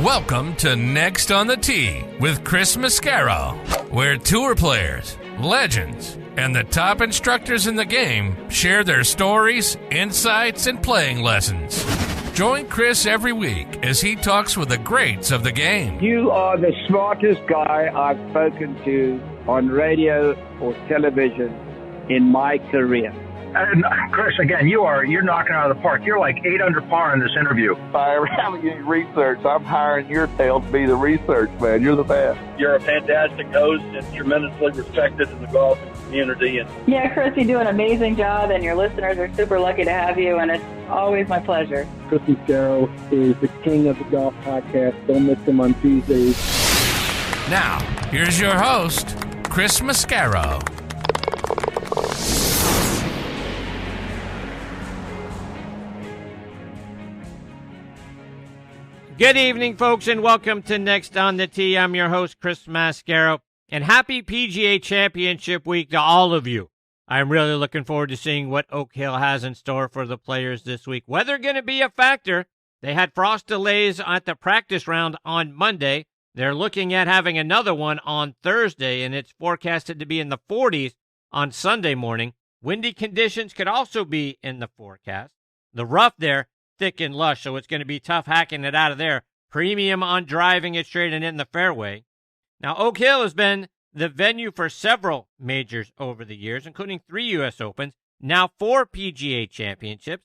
Welcome to Next on the Tee with Chris Mascaro, where tour players, legends, and the top instructors in the game share their stories, insights, and playing lessons. Join Chris every week as he talks with the greats of the game. You are the smartest guy I've spoken to on radio or television in my career. And Chris, again, you're knocking out of the park. You're like 8 under par in this interview. If I ever have any research, I'm hiring your tail to be the research man. You're the best. You're a fantastic host and tremendously respected in the golf community. Yeah, Chris, you do an amazing job, and your listeners are super lucky to have you, and it's always my pleasure. Chris Mascaro is the king of the golf podcast. Don't miss him on Tuesdays. Now, here's your host, Chris Mascaro. Good evening, folks, and welcome to Next on the Tee. I'm your host, Chris Mascaro, and happy PGA Championship Week to all of you. I'm really looking forward to seeing what Oak Hill has in store for the players this week. Weather going to be a factor. They had frost delays at the practice round on Monday. They're looking at having another one on Thursday, and it's forecasted to be in the 40s on Sunday morning. Windy conditions could also be in the forecast. The rough there, thick and lush, so it's going to be tough hacking it out of there. Premium on driving it straight and in the fairway. Now, Oak Hill has been the venue for several majors over the years, including 3 U.S. Opens, now 4 PGA Championships,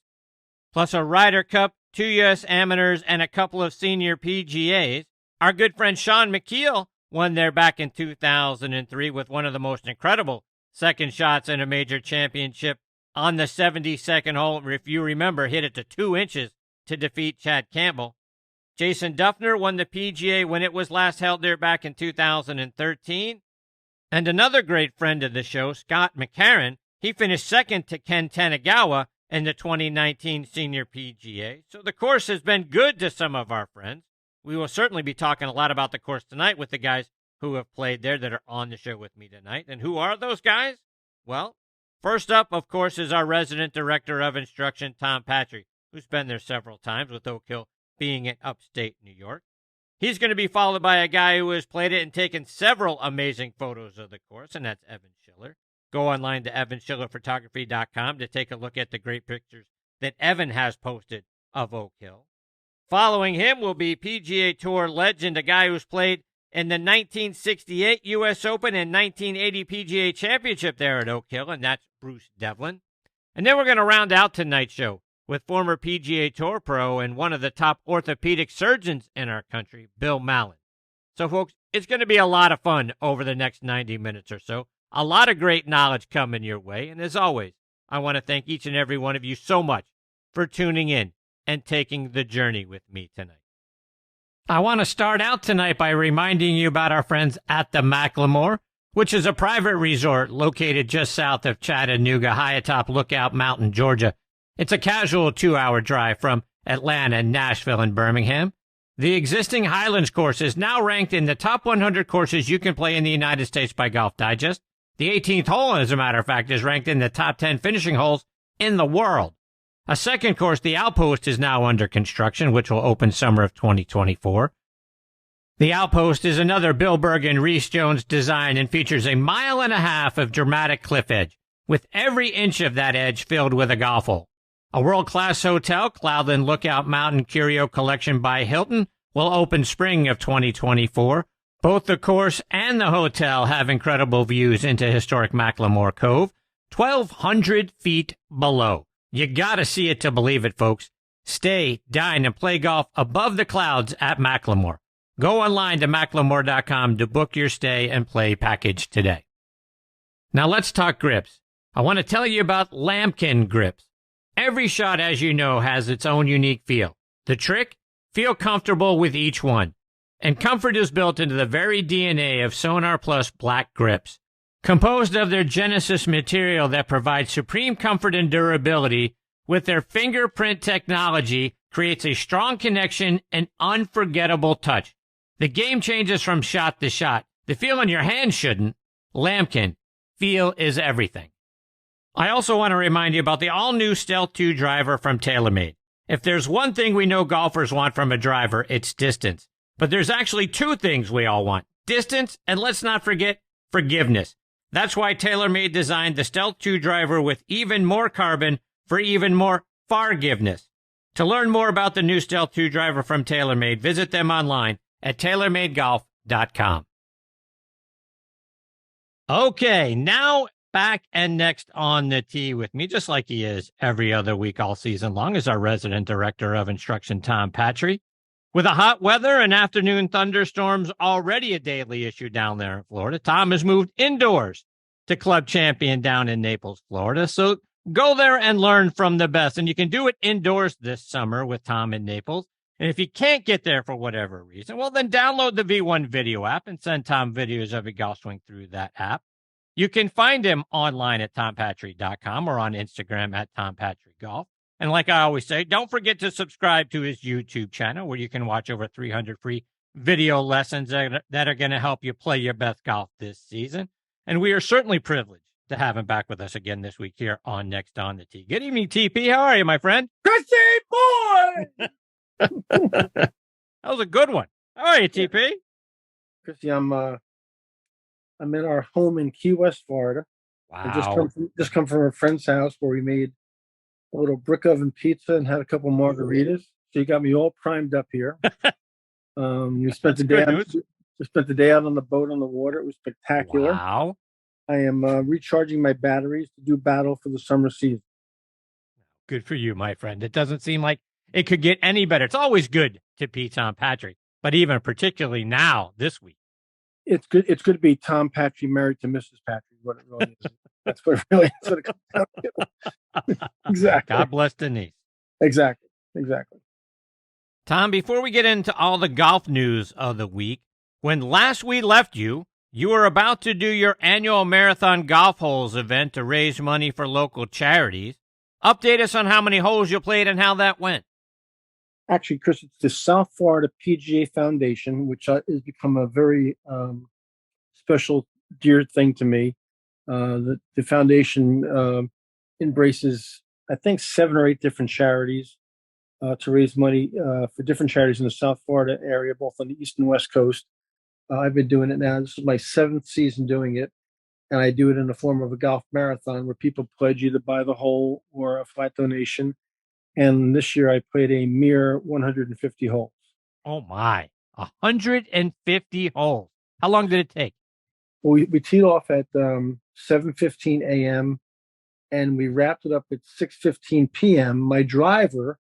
plus a Ryder Cup, 2 U.S. Amateurs, and a couple of senior PGAs. Our good friend Sean McKeel won there back in 2003 with one of the most incredible second shots in a major championship on the 72nd hole. If you remember, hit it to 2 inches to defeat Chad Campbell. Jason Duffner won the PGA when it was last held there back in 2013. And another great friend of the show, Scott McCarron, he finished second to Ken Tanagawa in the 2019 Senior PGA. So the course has been good to some of our friends. We will certainly be talking a lot about the course tonight with the guys who have played there that are on the show with me tonight. And who are those guys? Well, first up, of course, is our resident director of instruction, Tom Patrick, who's been there several times with Oak Hill being in upstate New York. He's going to be followed by a guy who has played it and taken several amazing photos of the course, and that's Evan Schiller. Go online to evanschillerphotography.com to take a look at the great pictures that Evan has posted of Oak Hill. Following him will be PGA Tour legend, a guy who's played in the 1968 U.S. Open and 1980 PGA Championship there at Oak Hill, and that's Bruce Devlin. And then we're going to round out tonight's show with former PGA Tour pro and one of the top orthopedic surgeons in our country, Bill Mallon. So, folks, it's going to be a lot of fun over the next 90 minutes or so. A lot of great knowledge coming your way. And as always, I want to thank each and every one of you so much for tuning in and taking the journey with me tonight. I want to start out tonight by reminding you about our friends at the Macklemore, which is a private resort located just south of Chattanooga, high atop Lookout Mountain, Georgia. It's a casual 2-hour drive from Atlanta, Nashville, and Birmingham. The existing Highlands course is now ranked in the top 100 courses you can play in the United States by Golf Digest. The 18th hole, as a matter of fact, is ranked in the top 10 finishing holes in the world. A second course, the Outpost, is now under construction, which will open summer of 2024. The Outpost is another Bill Berg and Reese Jones design and features 1.5 miles of dramatic cliff edge, with every inch of that edge filled with a golf hole. A world-class hotel, Cloudland Lookout Mountain Curio Collection by Hilton, will open spring of 2024. Both the course and the hotel have incredible views into historic Macklemore Cove, 1,200 feet below. You gotta see it to believe it, folks. Stay, dine, and play golf above the clouds at Macklemore. Go online to macklemore.com to book your stay and play package today. Now let's talk grips. I want to tell you about Lamkin grips. Every shot, as you know, has its own unique feel. The trick? Feel comfortable with each one. And comfort is built into the very DNA of Sonar Plus Black grips. Composed of their Genesis material that provides supreme comfort and durability, with their fingerprint technology, creates a strong connection and unforgettable touch. The game changes from shot to shot. The feel in your hand shouldn't. Lamkin. Feel is everything. I also want to remind you about the all-new Stealth 2 driver from TaylorMade. If there's one thing we know golfers want from a driver, it's distance. But there's actually two things we all want: distance, and let's not forget forgiveness. That's why TaylorMade designed the Stealth 2 driver with even more carbon for even more forgiveness. To learn more about the new Stealth 2 driver from TaylorMade, visit them online at TaylorMadeGolf.com. Okay, now back and next on the tee with me, just like he is every other week all season long, is our resident director of instruction, Tom Patry. With the hot weather and afternoon thunderstorms already a daily issue down there in Florida, Tom has moved indoors to Club Champion down in Naples, Florida. So go there and learn from the best. And you can do it indoors this summer with Tom in Naples. And if you can't get there for whatever reason, well, then download the V1 video app and send Tom videos of your golf swing through that app. You can find him online at tompatry.com or on Instagram at tompatry.golf. And like I always say, don't forget to subscribe to his YouTube channel where you can watch over 300 free video lessons that are going to help you play your best golf this season. And we are certainly privileged to have him back with us again this week here on Next on the Tee. Good evening, TP. How are you, my friend? Chrissy boy! That was a good one. How are you, TP? Chrissy, I'm in our home in Key West, Florida. Wow. I just come from a friend's house where we made a little brick oven pizza and had a couple margaritas. So you got me all primed up here. We spent the day out on the boat on the water. It was spectacular. Wow. I am recharging my batteries to do battle for the summer season. Good for you, my friend. It doesn't seem like it could get any better. It's always good to be Tom Patry, but even particularly now, this week. It's good. It's good to be Tom Patry married to Mrs. Patry. What it really is. That's what it really is. What it comes down to. Exactly. God bless Denise. Exactly. Tom, before we get into all the golf news of the week, when last we left you, you were about to do your annual Marathon Golf Holes event to raise money for local charities. Update us on how many holes you played and how that went. Actually, Chris, it's the South Florida PGA Foundation, which has become a very special, dear thing to me. The foundation embraces, I think, 7 or 8 different charities to raise money for different charities in the South Florida area, both on the East and West Coast. I've been doing it now. This is my 7th season doing it. And I do it in the form of a golf marathon where people pledge either by the hole or a flat donation. And this year I played a mere 150 holes. Oh, my. 150 holes. How long did it take? Well, we teed off at 7:15 a.m. and we wrapped it up at 6:15 p.m. My driver,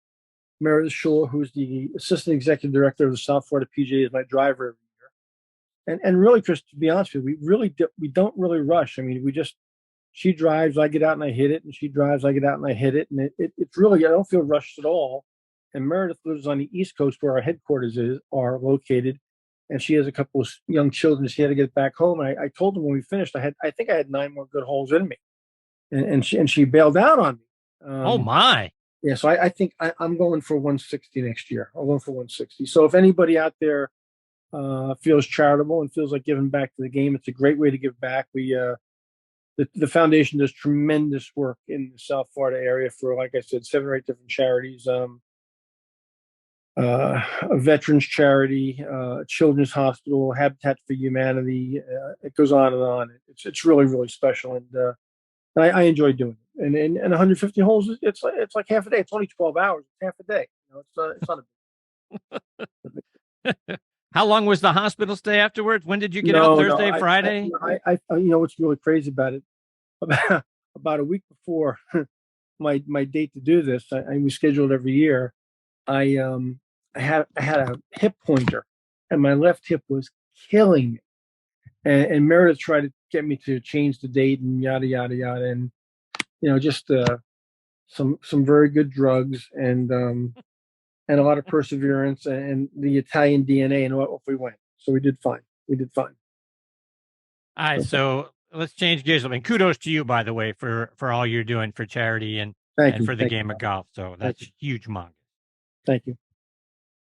Meredith Schuller, who's the assistant executive director of the South Florida PGA, is my driver every year. And really, Chris, to be honest with you, we don't really rush. I mean, she drives, I get out and I hit it, and she drives, I get out and I hit it, and it's really, I don't feel rushed at all. And Meredith lives on the East Coast where our headquarters are located, and she has a couple of young children. She had to get back home, and I told them when we finished, I think I had 9 more good holes in me, and she bailed out on me. Oh my! Yeah, so I think I'm going for 160 next year. I'm going for 160. So if anybody out there feels charitable and feels like giving back to the game, it's a great way to give back. The foundation does tremendous work in the South Florida area for, like I said, 7 or 8 different charities. A veterans charity, a children's hospital, Habitat for Humanity. It goes on and on. It's really, really special, and I enjoy doing it. And 150 holes, it's like half a day. It's only 12 hours. It's half a day. It's not a big. How long was the hospital stay afterwards? When did you get out? Thursday, Friday? I what's really crazy about it? About a week before my date to do this, I was scheduled every year. I had a hip pointer, and my left hip was killing me. And Meredith tried to get me to change the date and yada yada yada, and just some very good drugs and a lot of perseverance and the Italian DNA, and off we went. So we did fine. All right, so let's change gears. I mean, kudos to you, by the way, for all you're doing for charity and for the game of golf. So that's huge, monk. Thank you.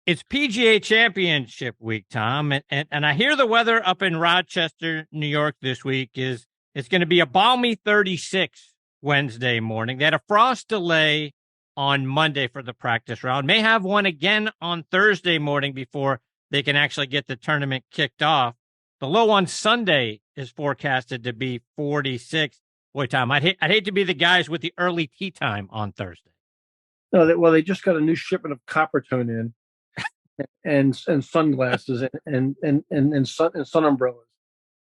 It's PGA Championship week, Tom, and I hear the weather up in Rochester, New York this week it's going to be a balmy 36 Wednesday morning. They had a frost delay on Monday for the practice round. May have one again on Thursday morning before they can actually get the tournament kicked off. The low on Sunday is forecasted to be 46. Boy, Tom, I'd hate to be the guys with the early tee time on Thursday. No, they just got a new shipment of Coppertone in, and sunglasses and sun umbrellas.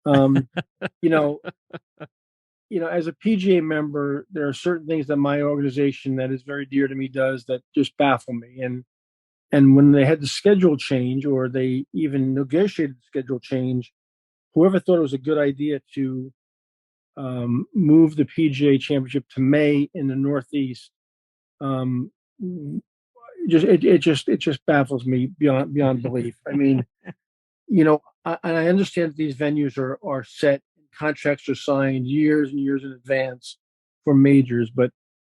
You know, as a PGA member, there are certain things that my organization that is very dear to me does that just baffle me. And when they had the schedule change, or they even negotiated the schedule change, whoever thought it was a good idea to move the PGA Championship to May in the Northeast, it just baffles me beyond belief. I mean, I understand that these venues are set, contracts are signed years and years in advance for majors, but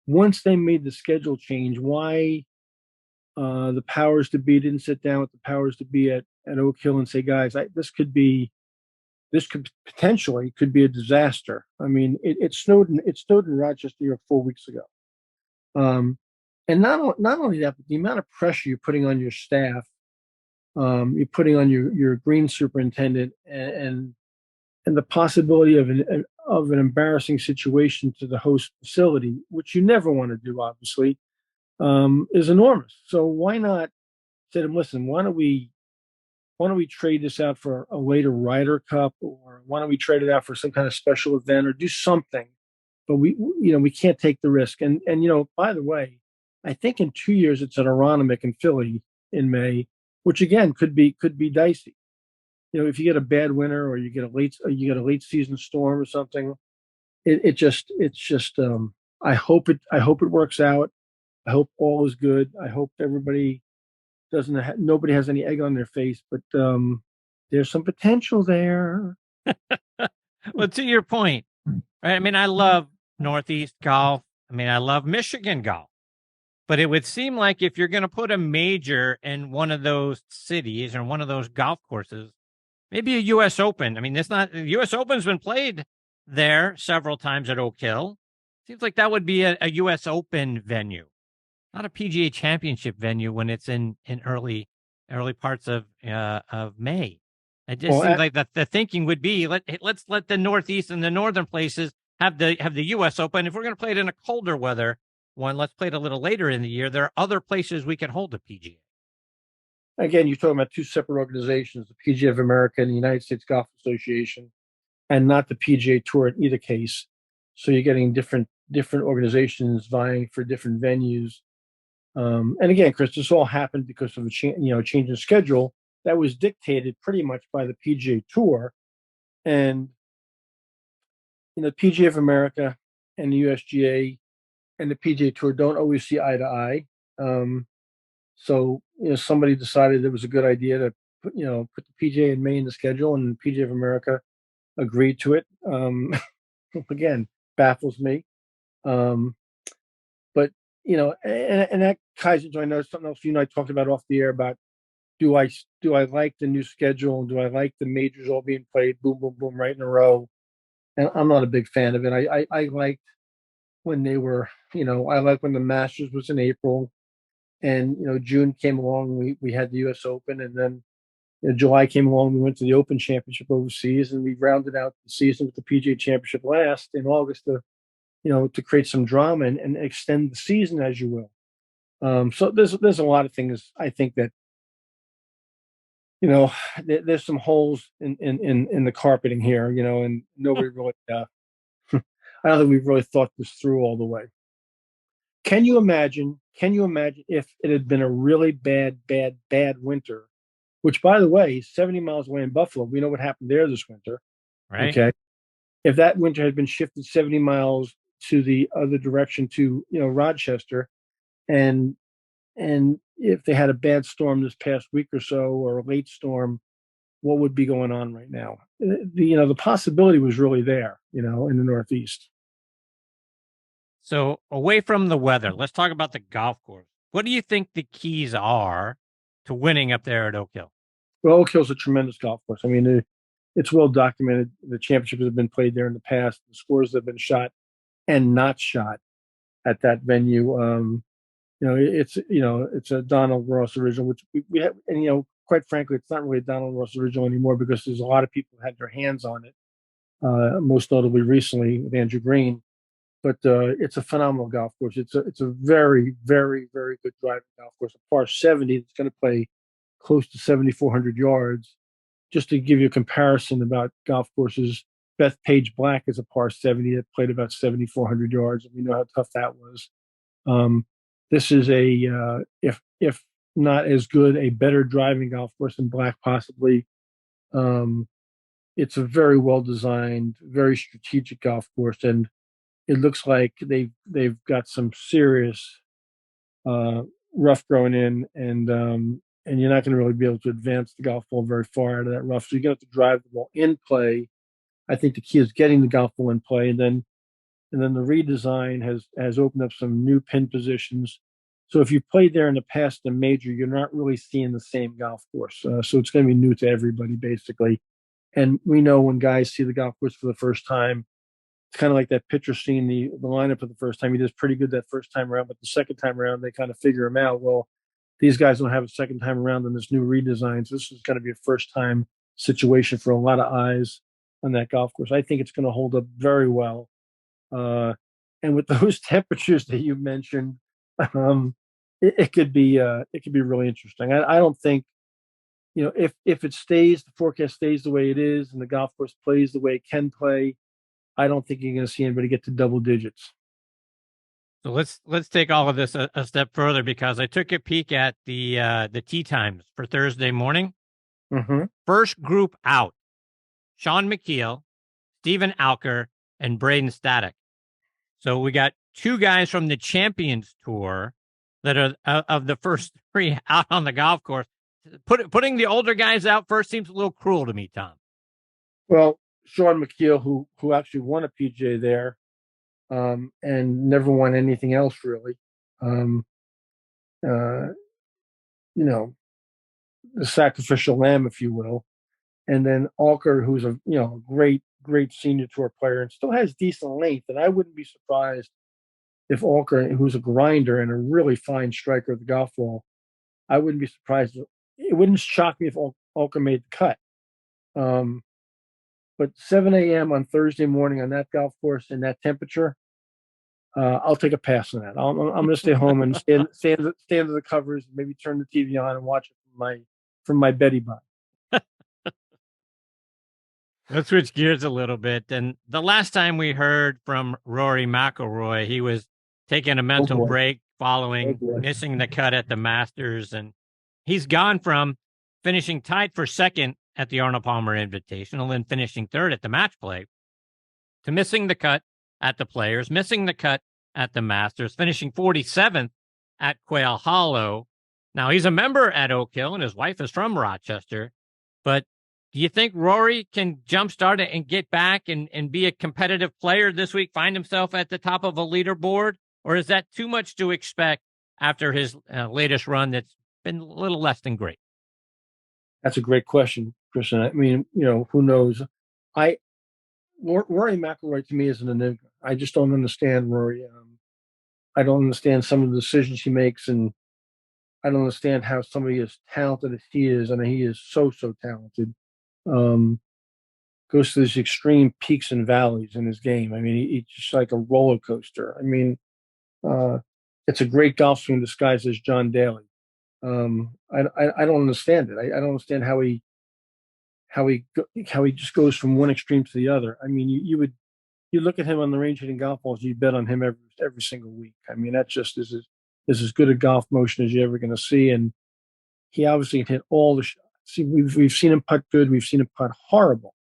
once they made the schedule change, why the powers to be didn't sit down with the powers to be at Oak Hill and say, guys, this could potentially be a disaster. I mean, it snowed in Rochester here 4 weeks ago. And not only that, but the amount of pressure you're putting on your staff, you're putting on your green superintendent, and the possibility of an embarrassing situation to the host facility, which you never want to do, obviously, is enormous. So why not say to them, listen, why don't we trade this out for a later Ryder Cup, or why don't we trade it out for some kind of special event, or do something? But we can't take the risk. And by the way, I think in 2 years it's at Aronimink in Philly in May, which again could be dicey. If you get a bad winter, or you get a late season storm or something, it's just I hope it works out. I hope all is good. I hope everybody nobody has any egg on their face, but there's some potential there. Well, to your point, right? I mean, I love Northeast golf. I mean, I love Michigan golf. But it would seem like if you're going to put a major in one of those cities or one of those golf courses, maybe a U.S. Open. I mean, the U.S. Open's been played there several times at Oak Hill. Seems like that would be a U.S. Open venue, not a PGA Championship venue when it's in early parts of May. It just seems like the thinking would be let's let the Northeast and the northern places have the U.S. Open. If we're going to play it in a colder weather one, let's play it a little later in the year. There are other places we can hold a PGA. Again, you're talking about two separate organizations, the PGA of America and the United States Golf Association, and not the PGA Tour in either case. So you're getting different organizations vying for different venues. And again, Chris, this all happened because of a change in schedule that was dictated pretty much by the PGA Tour. And the PGA of America and the USGA and the PGA Tour don't always see eye to eye. So somebody decided it was a good idea to put the PGA in May in the schedule, and the PGA of America agreed to it. Again, baffles me. But and that ties into, I know, something else you and I talked about off the air about do I like the new schedule? Do I like the majors all being played boom boom boom right in a row? And I'm not a big fan of it. I liked when they were, I like when the Masters was in April, and June came along, we had the U.S. Open, and then July came along, we went to the Open Championship overseas, and we rounded out the season with the PGA Championship last in August to create some drama and extend the season, as you will. So there's a lot of things I think that there's some holes in the carpeting here, and nobody really. I don't think we've really thought this through all the way. Can you imagine if it had been a really bad winter, which, by the way, 70 miles away in Buffalo, we know what happened there this winter. Right. Okay. If that winter had been shifted 70 miles to the other direction to, Rochester, and if they had a bad storm this past week or so, or a late storm, what would be going on right now? The possibility was really there, in the Northeast. So away from the weather, let's talk about the golf course. What do you think the keys are to winning up there at Oak Hill? Well, Oak Hill's a tremendous golf course. I mean, it's well documented. The championships have been played there in the past. The scores have been shot and not shot at that venue. It's a Donald Ross original, which we have, and quite frankly, it's not really Donald Ross original anymore because there's a lot of people who had their hands on it, most notably recently with Andrew Green. But it's a phenomenal golf course. It's a very, very, very good driving golf course. A par 70 that's going to play close to 7,400 yards. Just to give you a comparison about golf courses, Bethpage Black is a par 70 that played about 7,400 yards, and we know how tough that was. This is if not as good, a better driving golf course than Black possibly. It's a very well designed, very strategic golf course, and it looks like they've got some serious rough growing in, and you're not going to really be able to advance the golf ball very far out of that rough. So you're going to have to drive the ball in play. I think the key is getting the golf ball in play, and then the redesign has opened up some new pin positions. So if you played there in the past, the major, you're not really seeing the same golf course. So it's going to be new to everybody basically. And we know when guys see the golf course for the first time, it's kind of like that pitcher seeing the lineup for the first time. He does pretty good that first time around, but the second time around, they kind of figure him out. Well, these guys don't have a second time around in this new redesign. So this is going to be a first time situation for a lot of eyes on that golf course. I think it's going to hold up very well. And with those temperatures that you mentioned, it could be really interesting. I don't think, if it stays, the forecast stays the way it is and the golf course plays the way it can play, I don't think you're going to see anybody get to double digits. So let's take all of this a step further, because I took a peek at the tee times for Thursday morning. Mm-hmm. First group out: Sean McKeel, Stephen Alker, and Braden Static. So we got two guys from the Champions Tour that are of the first three out on the golf course. Putting the older guys out first seems a little cruel to me, Tom. Well, Sean McKeel, who actually won a PGA there, and never won anything else really. The sacrificial lamb, if you will. And then Alker, who's a great senior tour player and still has decent length. And I wouldn't be surprised if Alker, who's a grinder and a really fine striker of the golf ball, I wouldn't be surprised. It wouldn't shock me if Alker made the cut. But 7 a.m. on Thursday morning on that golf course in that temperature, I'll take a pass on that. I'm going to stay home and stay under the covers, maybe turn the TV on and watch it from my Betty box. Let's switch gears a little bit. And the last time we heard from Rory McIlroy, he was taking a mental break following missing the cut at the Masters. And he's gone from finishing tied for second at the Arnold Palmer Invitational, then finishing third at the Match Play, to missing the cut at the Players, missing the cut at the Masters, finishing 47th at Quail Hollow. Now, he's a member at Oak Hill, and his wife is from Rochester. But do you think Rory can jumpstart it and get back and be a competitive player this week, find himself at the top of a leaderboard? Or is that too much to expect after his latest run that's been a little less than great? That's a great question, Christian. I mean, who knows? Rory McIlroy to me is an enigma. I just don't understand Rory. I don't understand some of the decisions he makes, and I don't understand how somebody as talented as he is. I mean, he is so talented. Goes through these extreme peaks and valleys in his game. I mean, he's just like a roller coaster. I mean, it's a great golf swing disguised as John Daly. I don't understand it. I don't understand how he just goes from one extreme to the other. I mean, you look at him on the range hitting golf balls, you bet on him every single week. I mean, that just is as good a golf motion as you're ever going to see. And he obviously hit all the shots. See, we've seen him putt good. We've seen him putt horrible.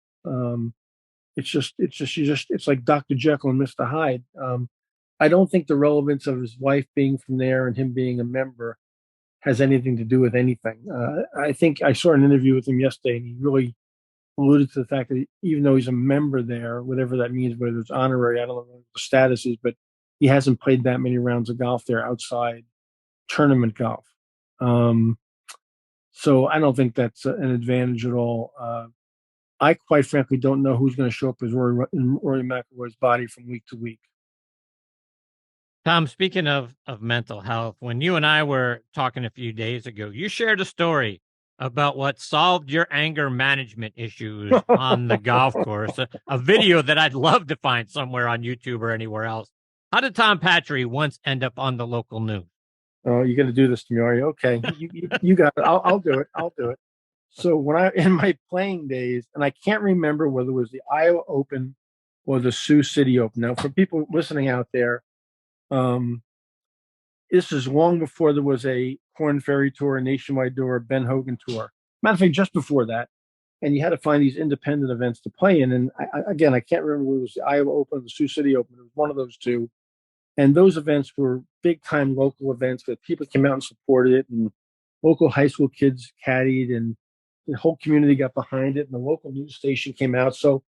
It's like Dr. Jekyll and Mr. Hyde. I don't think the relevance of his wife being from there and him being a member has anything to do with anything. I think I saw an interview with him yesterday, and he really alluded to the fact that even though he's a member there, whatever that means, whether it's honorary, I don't know what the status is, but he hasn't played that many rounds of golf there outside tournament golf. So I don't think that's an advantage at all. I quite frankly don't know who's going to show up as Rory McIlroy's body from week to week. Tom, speaking of mental health, when you and I were talking a few days ago, you shared a story about what solved your anger management issues on the golf course. A video that I'd love to find somewhere on YouTube or anywhere else. How did Tom Patry once end up on the local news? Oh, you're going to do this to me, are you? Okay, you got it. I'll do it. I'll do it. So in my playing days, and I can't remember whether it was the Iowa Open or the Sioux City Open. Now, for people listening out there, this is long before there was a Korn Ferry Tour, a Nationwide Tour, a Ben Hogan Tour. Matter of fact, just before that. And you had to find these independent events to play in. And I can't remember whether it was the Iowa Open or the Sioux City Open. It was one of those two. And those events were big-time local events that people came out and supported it. And local high school kids caddied, and the whole community got behind it. And the local news station came out. So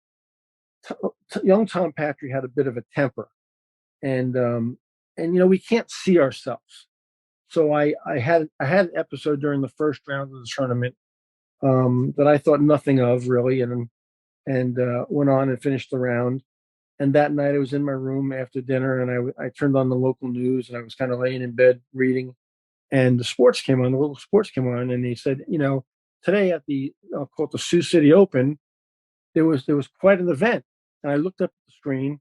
young Tom Patry had a bit of a temper. And we can't see ourselves. So I had an episode during the first round of the tournament that I thought nothing of really, and went on and finished the round. And that night I was in my room after dinner, and I turned on the local news, and I was kind of laying in bed reading, and the local sports came on, and they said, today at I'll call it the Sioux City Open, there was quite an event. And I looked up at the screen,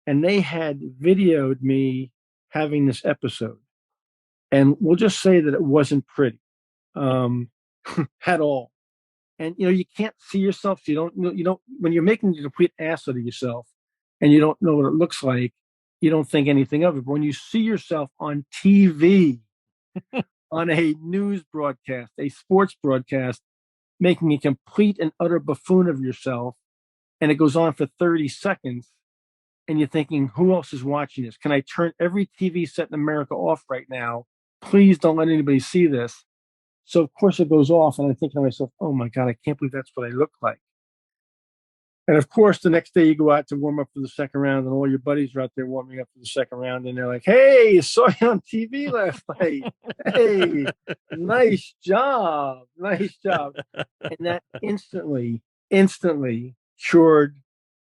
and they had videoed me having this episode. And we'll just say that it wasn't pretty at all. And, you can't see yourself. So you don't, when you're making a complete ass out of yourself and you don't know what it looks like, you don't think anything of it. But when you see yourself on TV, on a news broadcast, a sports broadcast, making a complete and utter buffoon of yourself, and it goes on for 30 seconds, and you're thinking, who else is watching this? Can I turn every TV set in America off right now? Please don't let anybody see this. So, of course, it goes off, and I think to myself, oh, my God, I can't believe that's what I look like. And, of course, the next day you go out to warm up for the second round, and all your buddies are out there warming up for the second round, and they're like, hey, I saw you on TV last night. Hey, nice job. Nice job. And that instantly cured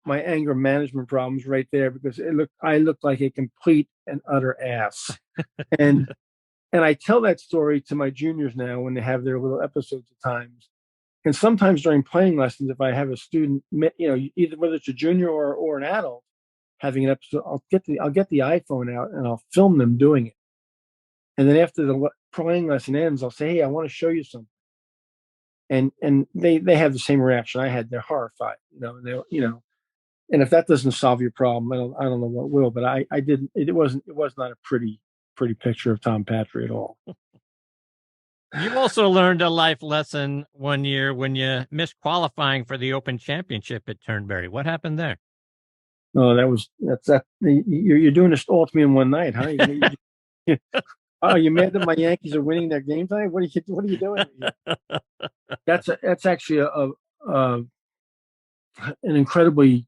my anger management problems right there, because I looked like a complete and utter ass. And I tell that story to my juniors now when they have their little episodes at times. And sometimes during playing lessons, if I have a student, either whether it's a junior or an adult having an episode, I'll get the iPhone out and I'll film them doing it. And then after the playing lesson ends, I'll say, hey, I want to show you something. And they have the same reaction I had. They're horrified, and and if that doesn't solve your problem, I don't know what will. But I didn't. It was not a pretty picture of Tom Patry at all. You also learned a life lesson one year when you missed qualifying for the Open Championship at Turnberry. What happened there? Oh, that's that. You're doing this all to me in one night, huh? Oh, you mad that my Yankees are winning their game tonight? What are you doing? That's actually an incredibly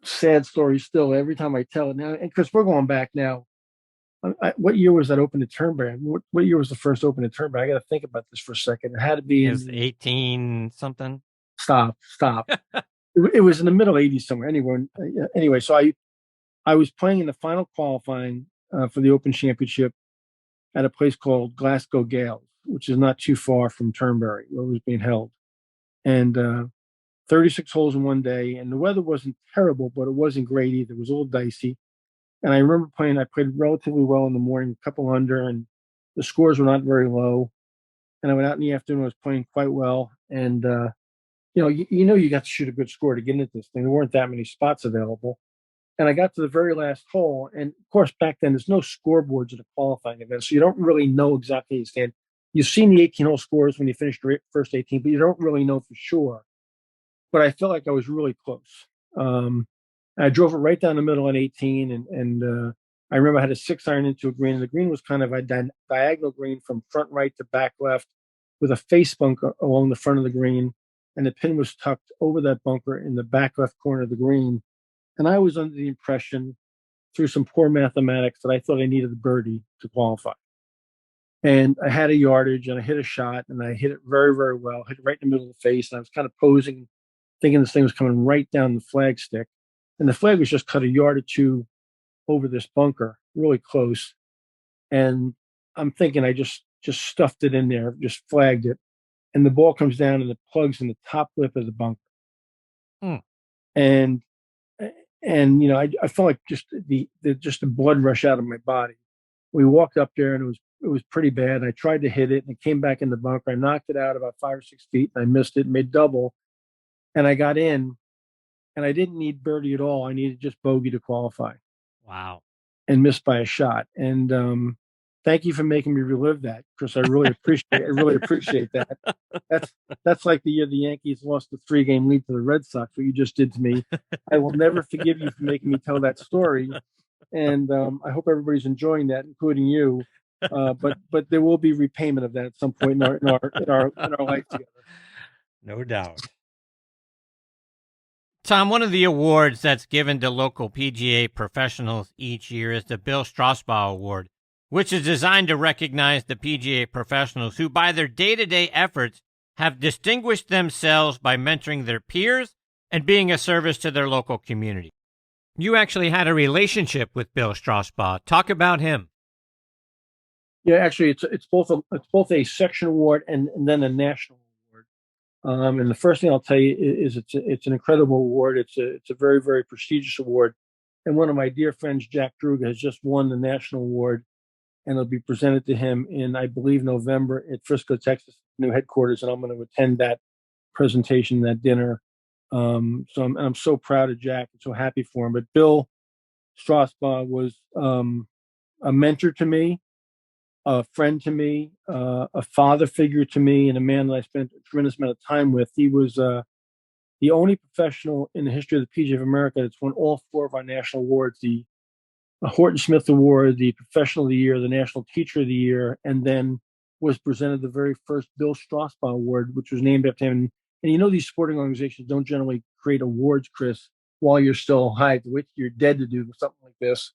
sad story still. Every time I tell it now, and because we're going back now. What year was that Open at Turnberry? What year was the first Open at Turnberry? I got to think about this for a second. It had to be. It was 18 something. Stop. It was in the middle 80s somewhere. Anyway, so I was playing in the final qualifying for the Open Championship at a place called Glasgow Gales, which is not too far from Turnberry, where it was being held. And 36 holes in one day, and the weather wasn't terrible, but it wasn't great either. It was a little dicey. And I remember I played relatively well in the morning, a couple under, and the scores were not very low. And I went out in the afternoon, I was playing quite well. And, you got to shoot a good score to get into this thing. There weren't that many spots available. And I got to the very last hole. And, of course, back then, there's no scoreboards at a qualifying event, so you don't really know exactly how you stand. You've seen the 18-hole scores when you finish the first 18, but you don't really know for sure. But I felt like I was really close. I drove it right down the middle at 18, and I remember I had a 6-iron into a green, and the green was kind of a diagonal green from front right to back left with a face bunker along the front of the green, and the pin was tucked over that bunker in the back left corner of the green. And I was under the impression, through some poor mathematics, that I thought I needed a birdie to qualify. And I had a yardage, and I hit a shot, and I hit it very, very well, hit it right in the middle of the face, and I was kind of posing, thinking this thing was coming right down the flag stick. And the flag was just cut a yard or two over this bunker, really close. And I'm thinking I just stuffed it in there, just flagged it. and the ball comes down and it plugs in the top lip of the bunker. Hmm. And I felt like just the blood rush out of my body. We walked up there and it was pretty bad. I tried to hit it and it came back in the bunker. I knocked it out about 5 or 6 feet and I missed it, made double, and I got in. And I didn't need birdie at all. I needed just bogey to qualify. Wow. And missed by a shot. And thank you for making me relive that, Chris. I really appreciate that. That's like the year the Yankees lost the 3-game lead to the Red Sox. What you just did to me. I will never forgive you for making me tell that story. And I hope everybody's enjoying that, including you. But there will be repayment of that at some point in our life together. No doubt. Tom, one of the awards that's given to local PGA professionals each year is the Bill Strasbaugh Award, which is designed to recognize the PGA professionals who, by their day-to-day efforts, have distinguished themselves by mentoring their peers and being a service to their local community. You actually had a relationship with Bill Strasbaugh. Talk about him. Yeah, actually, it's both a section award and then a national award. And the first thing I'll tell you is it's an incredible award. It's a very, very prestigious award. And one of my dear friends, Jack Druga, has just won the national award, and it'll be presented to him in, I believe, November at Frisco, Texas, new headquarters. And I'm going to attend that presentation, that dinner. So I'm so proud of Jack and so happy for him. But Bill Strasbaugh was a mentor to me, a friend to me, a father figure to me, and a man that I spent a tremendous amount of time with. He was the only professional in the history of the PGA of America that's won all 4 of our national awards: the Horton Smith Award, the Professional of the Year, the National Teacher of the Year, and then was presented the very first Bill Strasbaugh Award, which was named after him. And these sporting organizations don't generally create awards, Chris, while you're still alive, which you're dead to do something like this.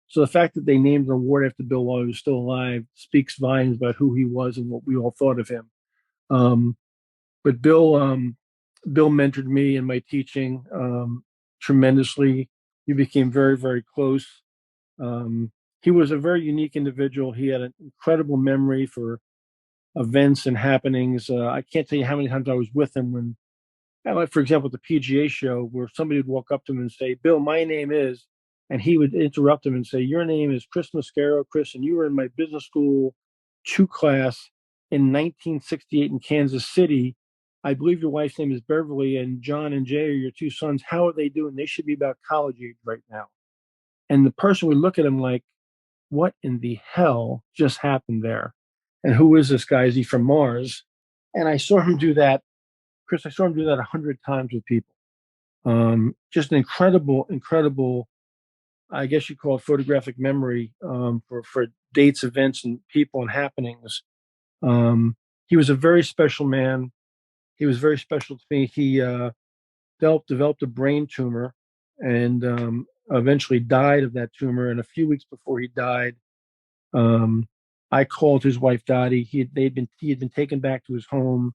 So the fact that they named an award after Bill while he was still alive speaks volumes about who he was and what we all thought of him. But Bill mentored me in my teaching tremendously. We became very, very close. He was a very unique individual. He had an incredible memory for events and happenings. I can't tell you how many times I was with him when, like, for example, at the PGA show, where somebody would walk up to him and say, "Bill, my name is," and he would interrupt him and say, "Your name is Chris Mascaro, Chris, and you were in my business school 2 class in 1968 in Kansas City. I believe your wife's name is Beverly, and John and Jay are your 2 sons. How are they doing? They should be about college age right now." And the person would look at him like, what in the hell just happened there? And who is this guy? Is he from Mars? And I saw him do that, Chris. I saw him do that 100 times with people. Just an incredible, I guess you call it photographic memory for dates, events, and people and happenings. He was a very special man. He was very special to me. He developed a brain tumor and eventually died of that tumor. And a few weeks before he died, I called his wife Dottie. He had been taken back to his home,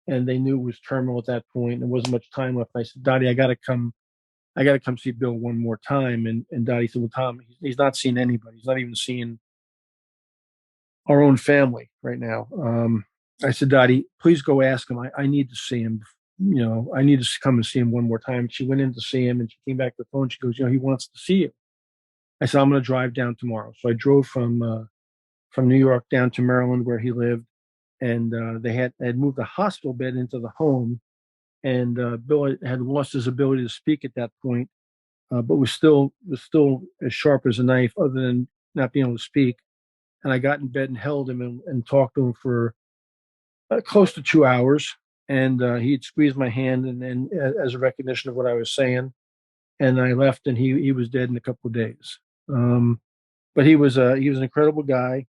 and they knew it was terminal at that point. There wasn't much time left. And I said, "Dottie, I got to come see Bill one more time." And Dottie said, "Well, Tom, he's not seeing anybody. He's not even seeing our own family right now." I said, "Dottie, please go ask him. I need to see him. I need to come and see him one more time." She went in to see him, and she came back to the phone. She goes, "He wants to see you." I said, "I'm going to drive down tomorrow." So I drove from New York down to Maryland, where he lived, and they had moved a hospital bed into the home. And Bill had lost his ability to speak at that point, but was still as sharp as a knife, other than not being able to speak. And I got in bed and held him and talked to him for close to 2 hours. And he'd squeezed my hand and as a recognition of what I was saying. And I left, and he was dead in a couple of days. But he was an incredible guy.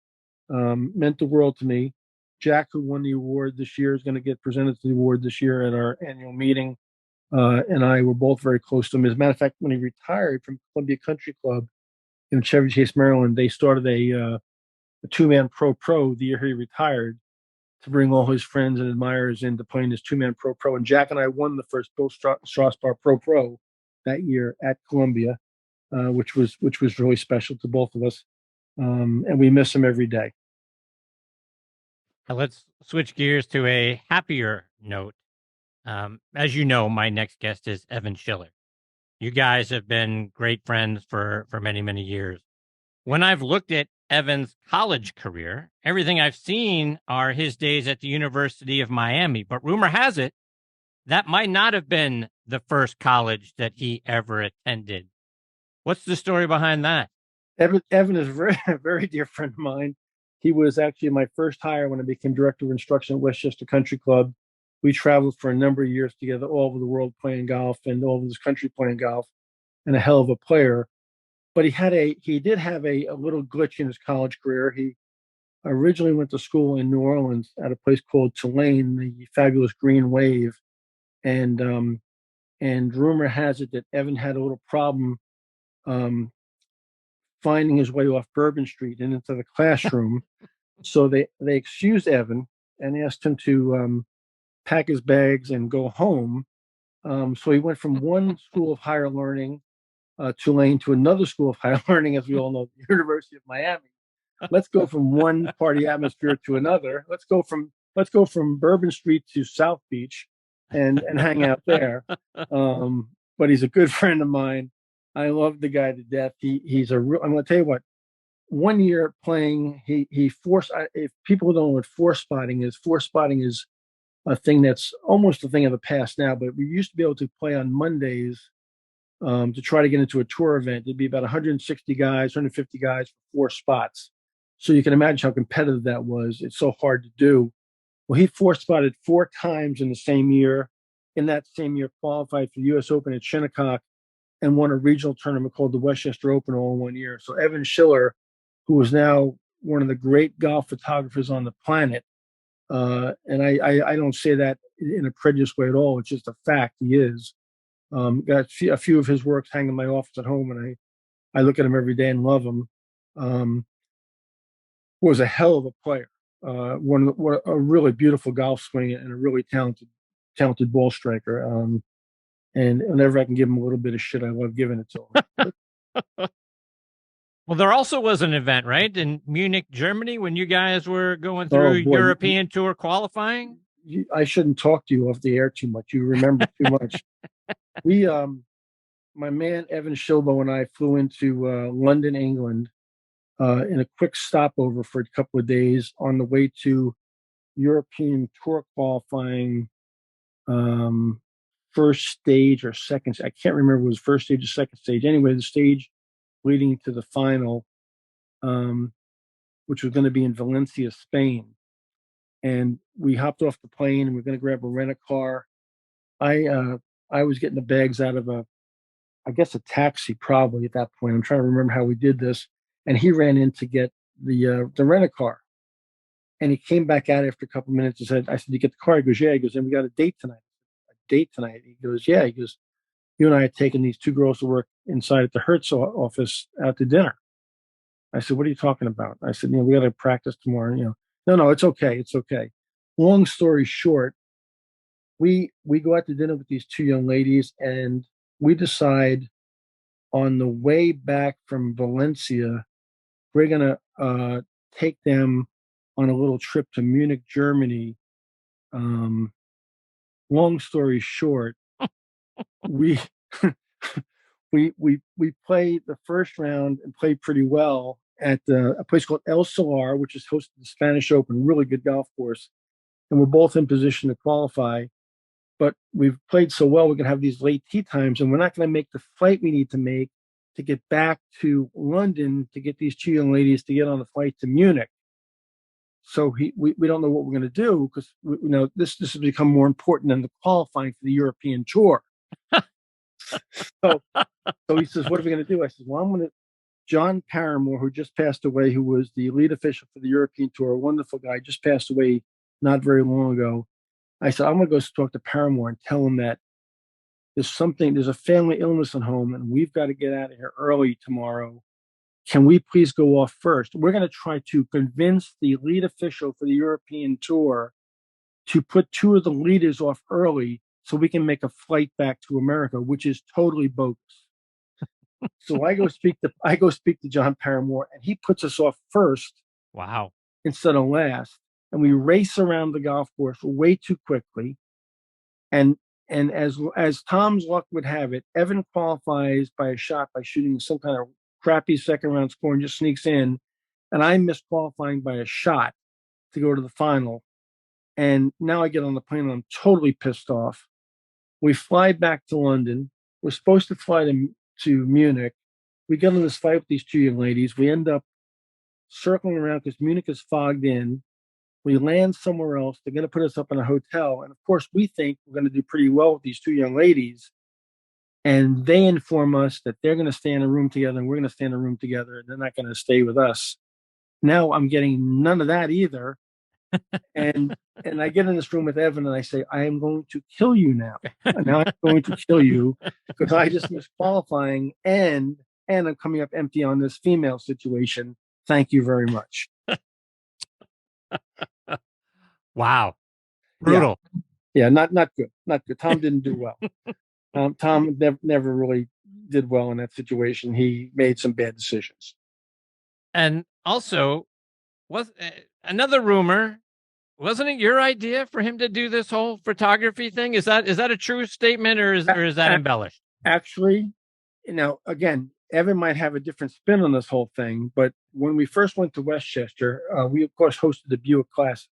Meant the world to me. Jack, who won the award this year, is going to get presented to the award this year at our annual meeting. And I were both very close to him. As a matter of fact, when he retired from Columbia Country Club in Chevy Chase, Maryland, they started a 2-man pro the year he retired, to bring all his friends and admirers in to play in this 2-man pro. And Jack and I won the first Bill Strasbaugh pro that year at Columbia, which was really special to both of us. And we miss him every day. Let's switch gears to a happier note. As you know, my next guest is Evan Schiller. You guys have been great friends for many, many years. When I've looked at Evan's college career, everything I've seen are his days at the University of Miami. But rumor has it that might not have been the first college that he ever attended. What's the story behind that? Evan is a very, very dear friend of mine. He was actually my first hire when I became director of instruction at Westchester Country Club. We traveled for a number of years together all over the world playing golf and all over this country playing golf, and a hell of a player. But he did have a little glitch in his college career. He originally went to school in New Orleans at a place called Tulane, the fabulous Green Wave. And rumor has it that Evan had a little problem finding his way off Bourbon Street and into the classroom. So they excused Evan and asked him to pack his bags and go home. So he went from one school of higher learning, Tulane, to another school of higher learning, as we all know, the University of Miami. Let's go from one party atmosphere to another. Let's go from Bourbon Street to South Beach and hang out there. But he's a good friend of mine. I love the guy to death. He's a real. I'm going to tell you what. One year playing, he forced. If people don't know what force spotting is a thing that's almost a thing of the past now. But we used to be able to play on Mondays to try to get into a tour event. It'd be about 160 guys, 150 guys for 4 spots. So you can imagine how competitive that was. It's so hard to do. Well, he force spotted 4 times in the same year. In that same year, qualified for the U.S. Open at Shinnecock and won a regional tournament called the Westchester Open all in 1 year. So Evan Schiller, who is now one of the great golf photographers on the planet, and I don't say that in a prejudiced way at all. It's just a fact. He is. Got a few of his works hanging in my office at home, and I look at him every day and love him. Was a hell of a player. A really beautiful golf swing and a really talented ball striker. And whenever I can give him a little bit of shit, I love giving it to him. Well, there also was an event, right, in Munich, Germany, when you guys were going through European Tour qualifying? I shouldn't talk to you off the air too much. You remember too much. We, my man Evan Schilbo and I flew into London, England, in a quick stopover for a couple of days on the way to European Tour qualifying, first stage or second. I can't remember if it was first stage or second stage. Anyway, the stage leading to the final, which was going to be in Valencia, Spain. And we hopped off the plane and we're going to grab a rent-a-car. I was getting the bags out of a taxi probably at that point. I'm trying to remember how we did this. And he ran in to get the rent-a-car. And he came back out after a couple of minutes and said, I said, you get the car? He goes, yeah. He goes, and we got a date tonight. He goes, yeah. He goes, you and I had taken these 2 girls to work inside at the Hertz office out to dinner. I said, what are you talking about? I said, we got to practice tomorrow. No, it's okay. It's okay. Long story short, we go out to dinner with these 2 young ladies, and we decide on the way back from Valencia, we're going to take them on a little trip to Munich, Germany. Long story short, we played the first round and played pretty well at a place called El Solar, which is hosted the Spanish Open, really good golf course. And we're both in position to qualify. But we've played so well, we're going to have these late tee times, and we're not going to make the flight we need to make to get back to London to get these 2 young ladies to get on the flight to Munich. So we don't know what we're going to do because this has become more important than the qualifying for the European Tour. So he says, what are we going to do? I said, well, John Paramore, who just passed away, who was the lead official for the European Tour, a wonderful guy, just passed away not very long ago. I said, I'm going to go talk to Paramore and tell him that there's a family illness at home and we've got to get out of here early tomorrow. Can we please go off first? We're going to try to convince the lead official for the European Tour to put 2 of the leaders off early so we can make a flight back to America, which is totally bogus. So I go speak to John Paramore, and he puts us off first. Wow. Instead of last. and we race around the golf course way too quickly. And as Tom's luck would have it, Evan qualifies by a shot by shooting some kind of crappy second round score and just sneaks in. And I missed qualifying by a shot to go to the final. And now I get on the plane and I'm totally pissed off. We fly back to London. We're supposed to fly to Munich. We get in this fight with these two young ladies. We end up circling around because Munich is fogged in. We land somewhere else. They're going to put us up in a hotel. And of course, we think we're going to do pretty well with these two young ladies. And they inform us that they're going to stay in a room together and we're going to stay in a room together. And they're not going to stay with us. Now I'm getting none of that either. And I get in this room with Evan and I say, I am going to kill you now. Now I'm going to kill you because I just missed qualifying and I'm coming up empty on this female situation. Thank you very much. Wow. Brutal. Yeah, not good. Not good. Tom didn't do well. Tom never really did well in that situation. He made some bad decisions. And also, was another rumor, wasn't it your idea for him to do this whole photography thing? Is that a true statement or is that embellished? Actually, again, Evan might have a different spin on this whole thing, but when we first went to Westchester, we of course hosted the Buick Classic.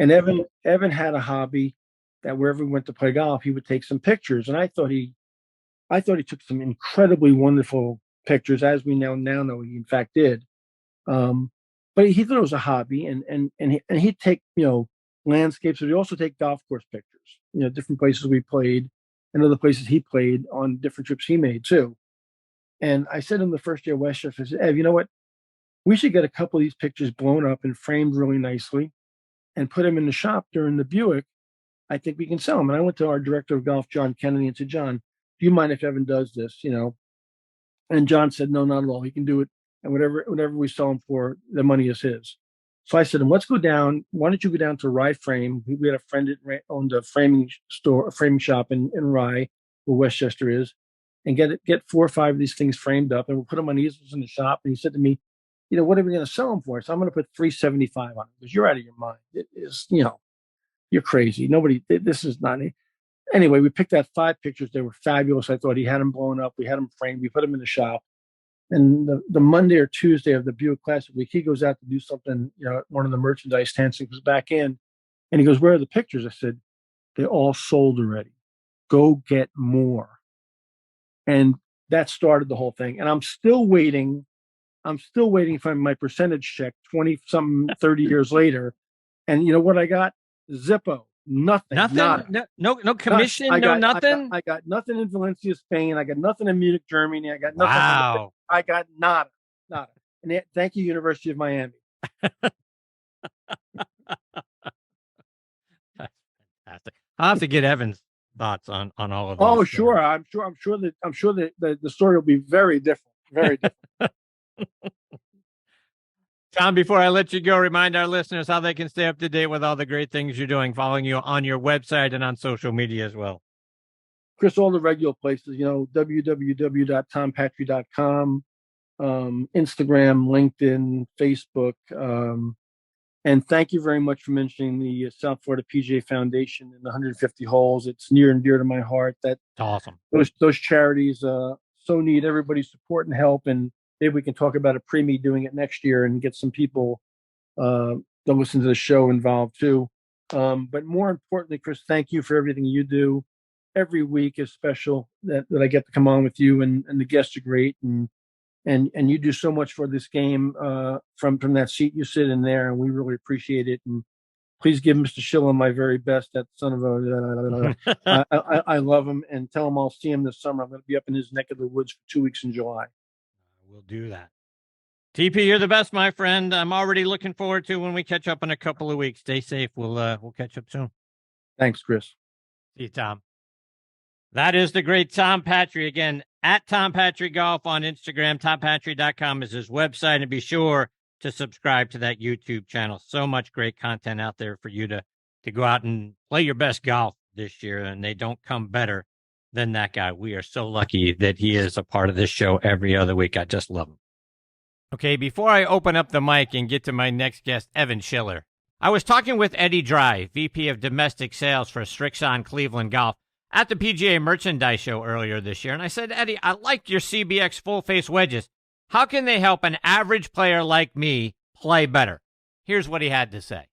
And Evan had a hobby that wherever we went to play golf, he would take some pictures. And I thought he took some incredibly wonderful pictures, as we now know he in fact did. But he thought it was a hobby, and he'd take landscapes, but he'd also take golf course pictures, different places we played and other places he played on different trips he made too. And I said to him the first year at Westchester, I said, Ev, you know what? We should get a couple of these pictures blown up and framed really nicely and put them in the shop during the Buick. I think we can sell them. And I went to our director of golf, John Kennedy, and said, John, do you mind if Evan does this? And John said, no, not at all. He can do it. And whatever we sell him for, the money is his. So I said, let's go down. Why don't you go down to Rye Frame? We had a friend that owned a framing shop in Rye, where Westchester is, and get 4 or 5 of these things framed up, and we'll put them on easels in the shop. And he said to me, what are we going to sell them for? So I'm going to put $375 on it because you're out of your mind. It is, you're crazy. This is not. Anyway, we picked out 5 pictures. They were fabulous. I thought he had them blown up. We had them framed. We put them in the shop. And the Monday or Tuesday of the Buick Classic week, he goes out to do something, one of the merchandise stands, and goes back in, and he goes, where are the pictures? I said, they all sold already. Go get more. And that started the whole thing. And I'm still waiting for my percentage check 30 years later. And you know what I got? Zippo. Nothing. No commission, nothing. I got nothing in Valencia, Spain. I got nothing in Munich, Germany. I got nothing. Wow. I got nada. And thank you, University of Miami. That's fantastic. I'll have to get Evan's thoughts on all of this. Oh, sure. I'm sure that the story will be very different. Very different. Tom, before I let you go, remind our listeners how they can stay up to date with all the great things you're doing, following you on your website and on social media as well. Chris, all the regular places, www.tompatry.com, Instagram, LinkedIn, Facebook. And thank you very much for mentioning the South Florida PGA Foundation and the 150 holes. It's near and dear to my heart. That's awesome. Those charities so need everybody's support and help. And maybe we can talk about a pre-me doing it next year and get some people that listen to the show involved too. But more importantly, Chris, thank you for everything you do. Every week is special that I get to come on with you, and the guests are great. And you do so much for this game from that seat you sit in there, and we really appreciate it. And please give Mr. Schiller my very best. That son of a, I love him, and tell him I'll see him this summer. I'm going to be up in his neck of the woods for 2 weeks in July. We'll do that. TP, you're the best, my friend. I'm already looking forward to when we catch up in a couple of weeks. Stay safe. We'll catch up soon. Thanks, Chris. See you, Tom. That is the great Tom Patry. Again, at Tom Patry Golf on Instagram. TomPatry.com is his website. And be sure to subscribe to that YouTube channel. So much great content out there for you to go out and play your best golf this year. And they don't come better than that guy. We are so lucky that he is a part of this show every other week. I just love him. Okay, before I open up the mic and get to my next guest, Evan Schiller, I was talking with Eddie Dry, VP of Domestic Sales for Strixon Cleveland Golf, at the PGA Merchandise Show earlier this year, and I said, Eddie, I like your CBX full-face wedges. How can they help an average player like me play better? Here's what he had to say.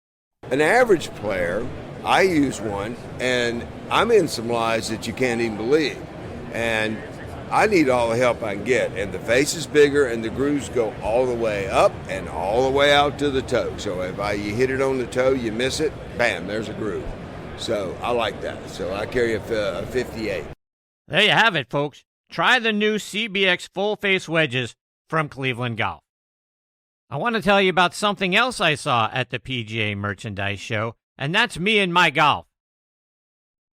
An average player, I use one, and I'm in some lies that you can't even believe. And I need all the help I can get. And the face is bigger, and the grooves go all the way up and all the way out to the toe. So if you hit it on the toe, you miss it, bam, there's a groove. So I like that. So I carry a 58. There you have it, folks. Try the new CBX full-face wedges from Cleveland Golf. I want to tell you about something else I saw at the PGA Merchandise Show, and that's me and my golf.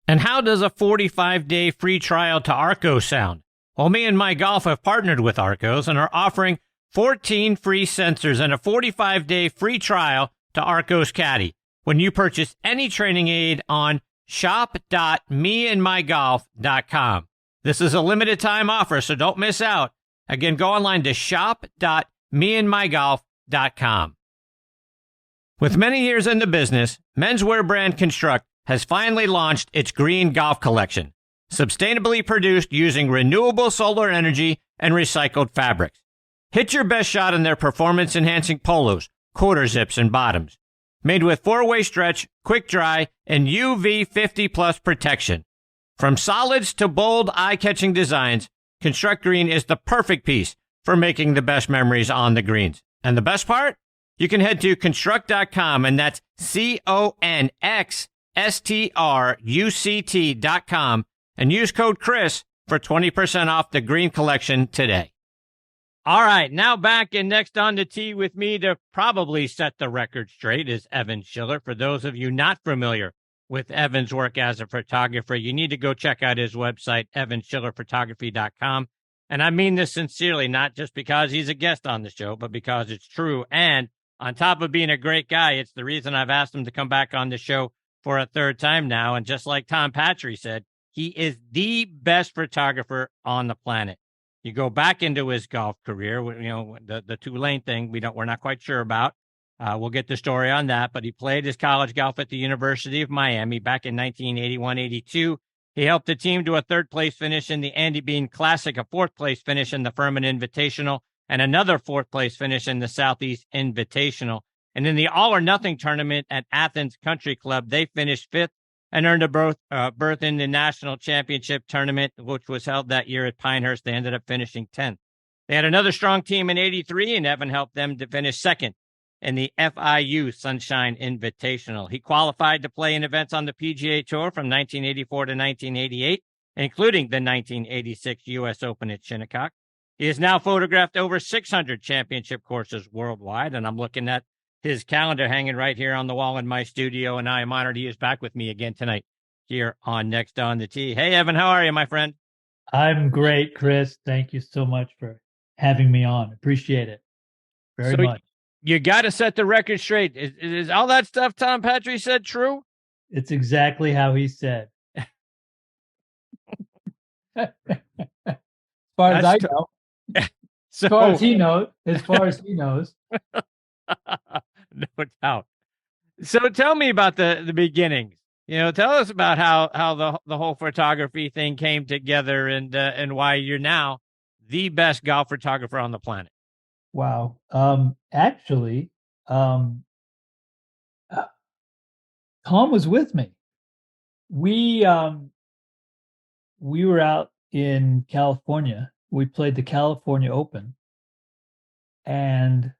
And how does a 45-day free trial to Arccos sound? Well, me and my golf have partnered with Arccos and are offering 14 free sensors and a 45-day free trial to Arccos Caddy when you purchase any training aid on shop.meandmygolf.com. This is a limited time offer, so don't miss out. Again, go online to shop.meandmygolf.com. With many years in the business, menswear brand Construct has finally launched its green golf collection, sustainably produced using renewable solar energy and recycled fabrics. Hit your best shot in their performance-enhancing polos, quarter zips, and bottoms. Made with 4-way stretch, quick dry, and UV 50+ protection. From solids to bold, eye-catching designs, Construct Green is the perfect piece for making the best memories on the greens. And the best part? You can head to construct.com, and that's CONXSTRUCT.com, and use code Chris for 20% off the green collection today. All right, now back and next on the tee with me to probably set the record straight is Evan Schiller. For those of you not familiar with Evan's work as a photographer, you need to go check out his website, evanschillerphotography.com. And I mean this sincerely, not just because he's a guest on the show, but because it's true. And on top of being a great guy, it's the reason I've asked him to come back on the show for a third time now. And just like Tom Patry said, he is the best photographer on the planet. You go back into his golf career, the Tulane thing, we're not quite sure about. We'll get the story on that, but he played his college golf at the University of Miami back in 1981-82. He helped the team to a third-place finish in the Andy Bean Classic, a fourth-place finish in the Furman Invitational, and another fourth-place finish in the Southeast Invitational. And in the All-or-Nothing tournament at Athens Country Club, they finished fifth and earned a berth in the national championship tournament, which was held that year at Pinehurst. They ended up finishing 10th. They had another strong team in 83, and Evan helped them to finish second in the FIU Sunshine Invitational. He qualified to play in events on the PGA Tour from 1984 to 1988, including the 1986 U.S. Open at Shinnecock. He has now photographed over 600 championship courses worldwide, and I'm looking at his calendar hanging right here on the wall in my studio, and I am honored he is back with me again tonight here on Next on the Tee. Hey, Evan, how are you, my friend? I'm great, Chris. Thank you so much for having me on. Appreciate it very much. You got to set the record straight. Is all that stuff Tom Patry said true? It's exactly how he said. As far as I know. So, as far as he knows. No doubt. So tell me about the beginnings. Tell us about how the whole photography thing came together and why you're now the best golf photographer on the planet. Wow. Actually, Tom was with me. We were out in California. We played the California Open, and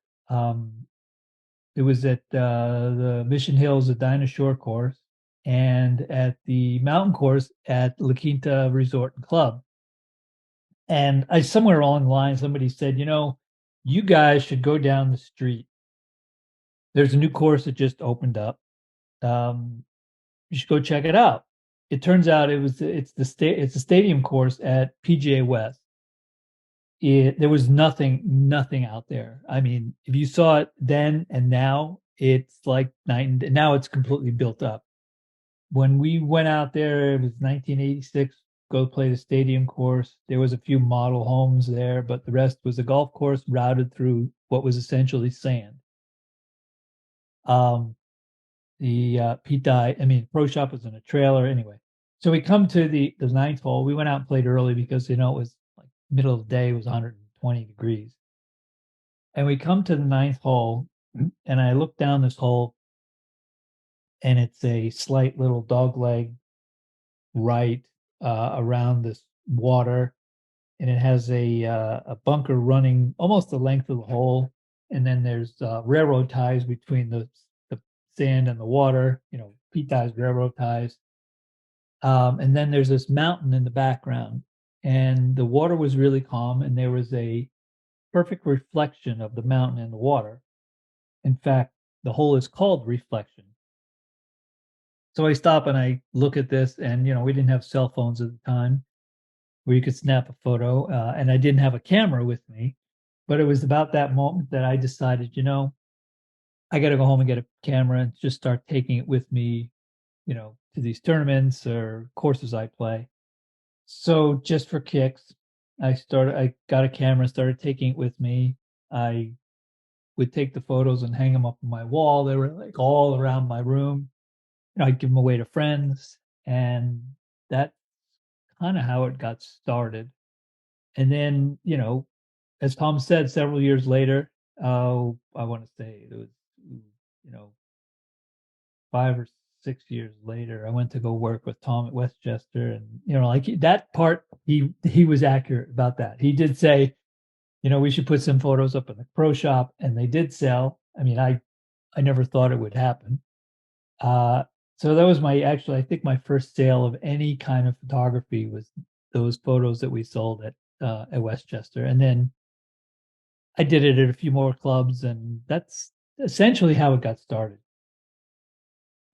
it was at the Mission Hills Edina Shore course and at the mountain course at La Quinta Resort and Club. And somewhere along the line, somebody said, you guys should go down the street. There's a new course that just opened up. You should go check it out. It turns out it's a stadium course at PGA West. There was nothing out there. I mean, if you saw it then and now, it's like night and now it's completely built up. When we went out there, it was 1986. Go play the stadium course. There was a few model homes there, but the rest was a golf course routed through what was essentially sand. Pete Dye. I mean, Pro Shop was in a trailer anyway. So we come to the ninth hole. We went out and played early because, it was like middle of the day, it was 120 degrees. And we come to the ninth hole, and I look down this hole, and it's a slight little dogleg right around this water, and it has a bunker running almost the length of the hole, and then there's railroad ties between the sand and the water. Pete Dye's railroad ties. And then there's this mountain in the background, and the water was really calm, and there was a perfect reflection of the mountain in the water. In fact, the hole is called Reflection. So I stop and I look at this, and we didn't have cell phones at the time where you could snap a photo, and I didn't have a camera with me. But it was about that moment that I decided, I got to go home and get a camera and just start taking it with me, to these tournaments or courses I play. So just for kicks, I got a camera, started taking it with me. I would take the photos and hang them up on my wall. They were like all around my room. I'd give them away to friends, and that's kind of how it got started. And then, as Tom said, several years later, I want to say it was, 5 or 6 years later, I went to go work with Tom at Westchester, and like that part, he was accurate about that. He did say, we should put some photos up in the Pro Shop, and they did sell. I mean, I never thought it would happen. So that was I think my first sale of any kind of photography was those photos that we sold at Westchester. And then I did it at a few more clubs, and that's essentially how it got started.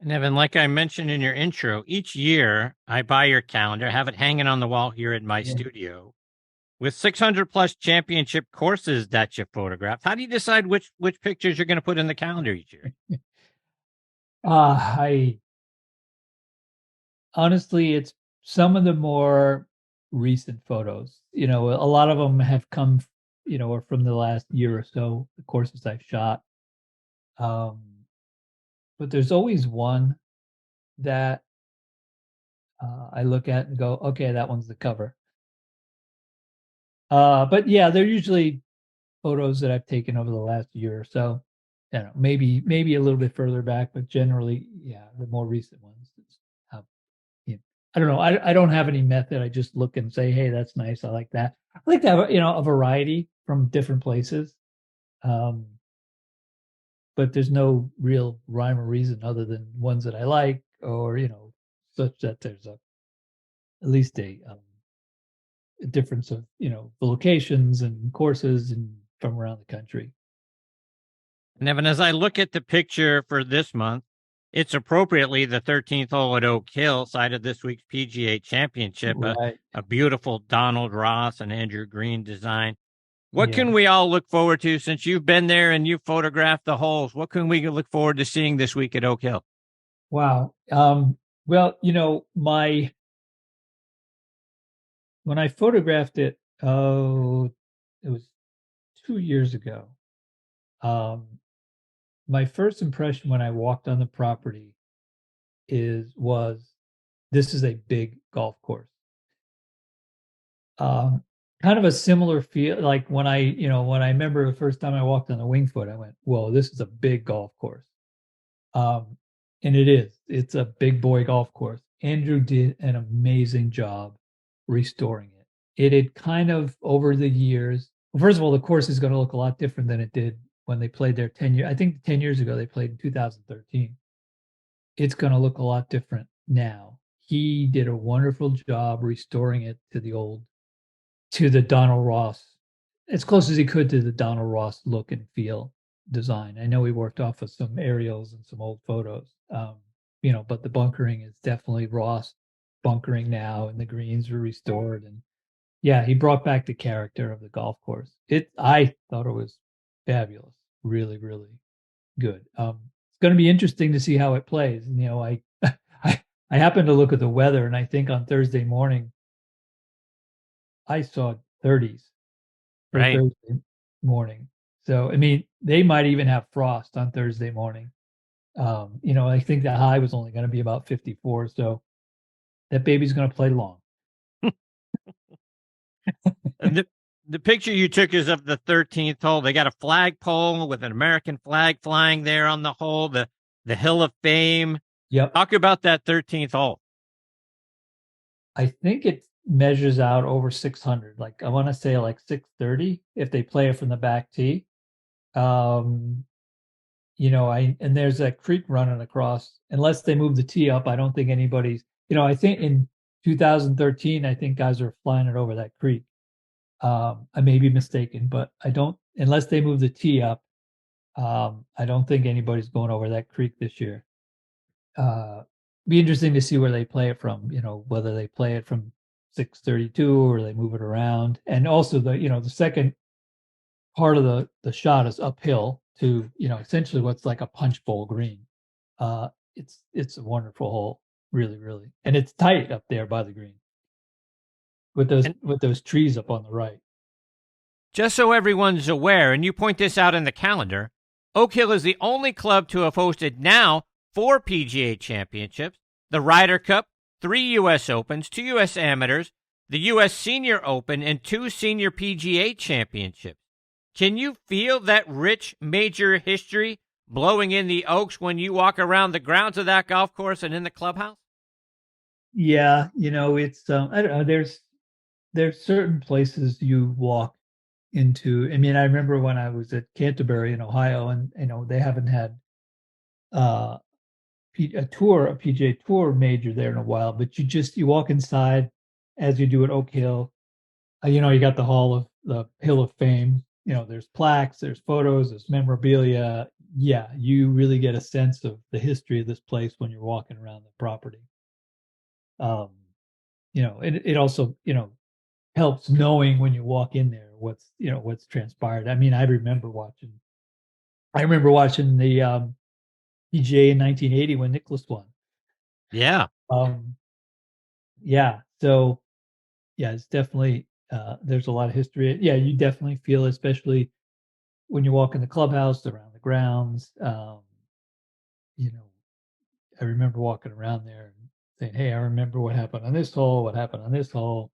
And Evan, like I mentioned in your intro, each year I buy your calendar, have it hanging on the wall here in my studio with 600 plus championship courses that you photographed. How do you decide which pictures you're going to put in the calendar each year? Honestly, it's some of the more recent photos. A lot of them have come, or from the last year or so, the courses I've shot. But there's always one that I look at and go, okay, that one's the cover. But yeah, they're usually photos that I've taken over the last year or so. Maybe a little bit further back, but generally, yeah, the more recent ones. I don't know. I don't have any method. I just look and say, hey, that's nice. I like that. I like to have, a variety from different places. But there's no real rhyme or reason other than ones that I like, or, such that there's at least a difference of, the locations and courses and from around the country. And Evan, as I look at the picture for this month, it's appropriately the 13th hole at Oak Hill, site of this week's PGA Championship, Right. a beautiful Donald Ross and Andrew Green design. What can we all look forward to, since you've been there and you've photographed the holes? What can we look forward to seeing this week at Oak Hill? Wow. Well, when I photographed it, it was 2 years ago. My first impression when I walked on the property was this is a big golf course. Kind of a similar feel, like when I remember the first time I walked on the Winged Foot, I went, whoa, this is a big golf course. And it is. It's a big boy golf course. Andrew did an amazing job restoring it. It had kind of, over the years, well, first of all, the course is going to look a lot different than it did when they played there 10 years. I think 10 years ago, they played in 2013. It's going to look a lot different now. He did a wonderful job restoring it to the Donald Ross, as close as he could to the Donald Ross look and feel design. I know he worked off of some aerials and some old photos, but the bunkering is definitely Ross bunkering now, and the greens were restored. And yeah, he brought back the character of the golf course. I thought it was fabulous. Really, really good. It's going to be interesting to see how it plays. And, I happened to look at the weather, and I think on Thursday morning, I saw 30s for Thursday morning. So, I mean, they might even have frost on Thursday morning. I think the high was only going to be about 54. So that baby's going to play long. The picture you took is of the 13th hole. They got a flagpole with an American flag flying there on the hole, the Hill of Fame. Yep. Talk about that 13th hole. I think it measures out over 600. Like I want to say like 630 if they play it from the back tee. And there's a creek running across. Unless they move the tee up, I don't think anybody's. I think in 2013, I think guys are flying it over that creek. I may be mistaken, but I don't. Unless they move the tee up, I don't think anybody's going over that creek this year. Be interesting to see where they play it from. Whether they play it from 632 or they move it around. And also the second part of the shot is uphill to essentially what's like a punch bowl green. It's a wonderful hole, really, really, and it's tight up there by the green with those trees up on the right. Just so everyone's aware, and you point this out in the calendar, Oak Hill is the only club to have hosted now 4 PGA championships, the Ryder Cup, 3 U.S. Opens, 2 U.S. Amateurs, the U.S. Senior Open, and 2 Senior PGA championships. Can you feel that rich major history blowing in the Oaks when you walk around the grounds of that golf course and in the clubhouse? Yeah, it's I don't know. There's certain places you walk into. I mean, I remember when I was at Canterbury in Ohio, and they haven't had a PGA Tour major there in a while. But you walk inside as you do at Oak Hill. You got the Hill of Fame. There's plaques, there's photos, there's memorabilia. Yeah, you really get a sense of the history of this place when you're walking around the property. It also, helps knowing when you walk in there what's transpired. I mean, I remember watching the PGA in 1980 when Nicklaus won. Yeah. Yeah. So yeah, it's definitely there's a lot of history. Yeah, you definitely feel, especially when you walk in the clubhouse, around the grounds. I remember walking around there and saying, "Hey, I remember what happened on this hole. What happened on this hole."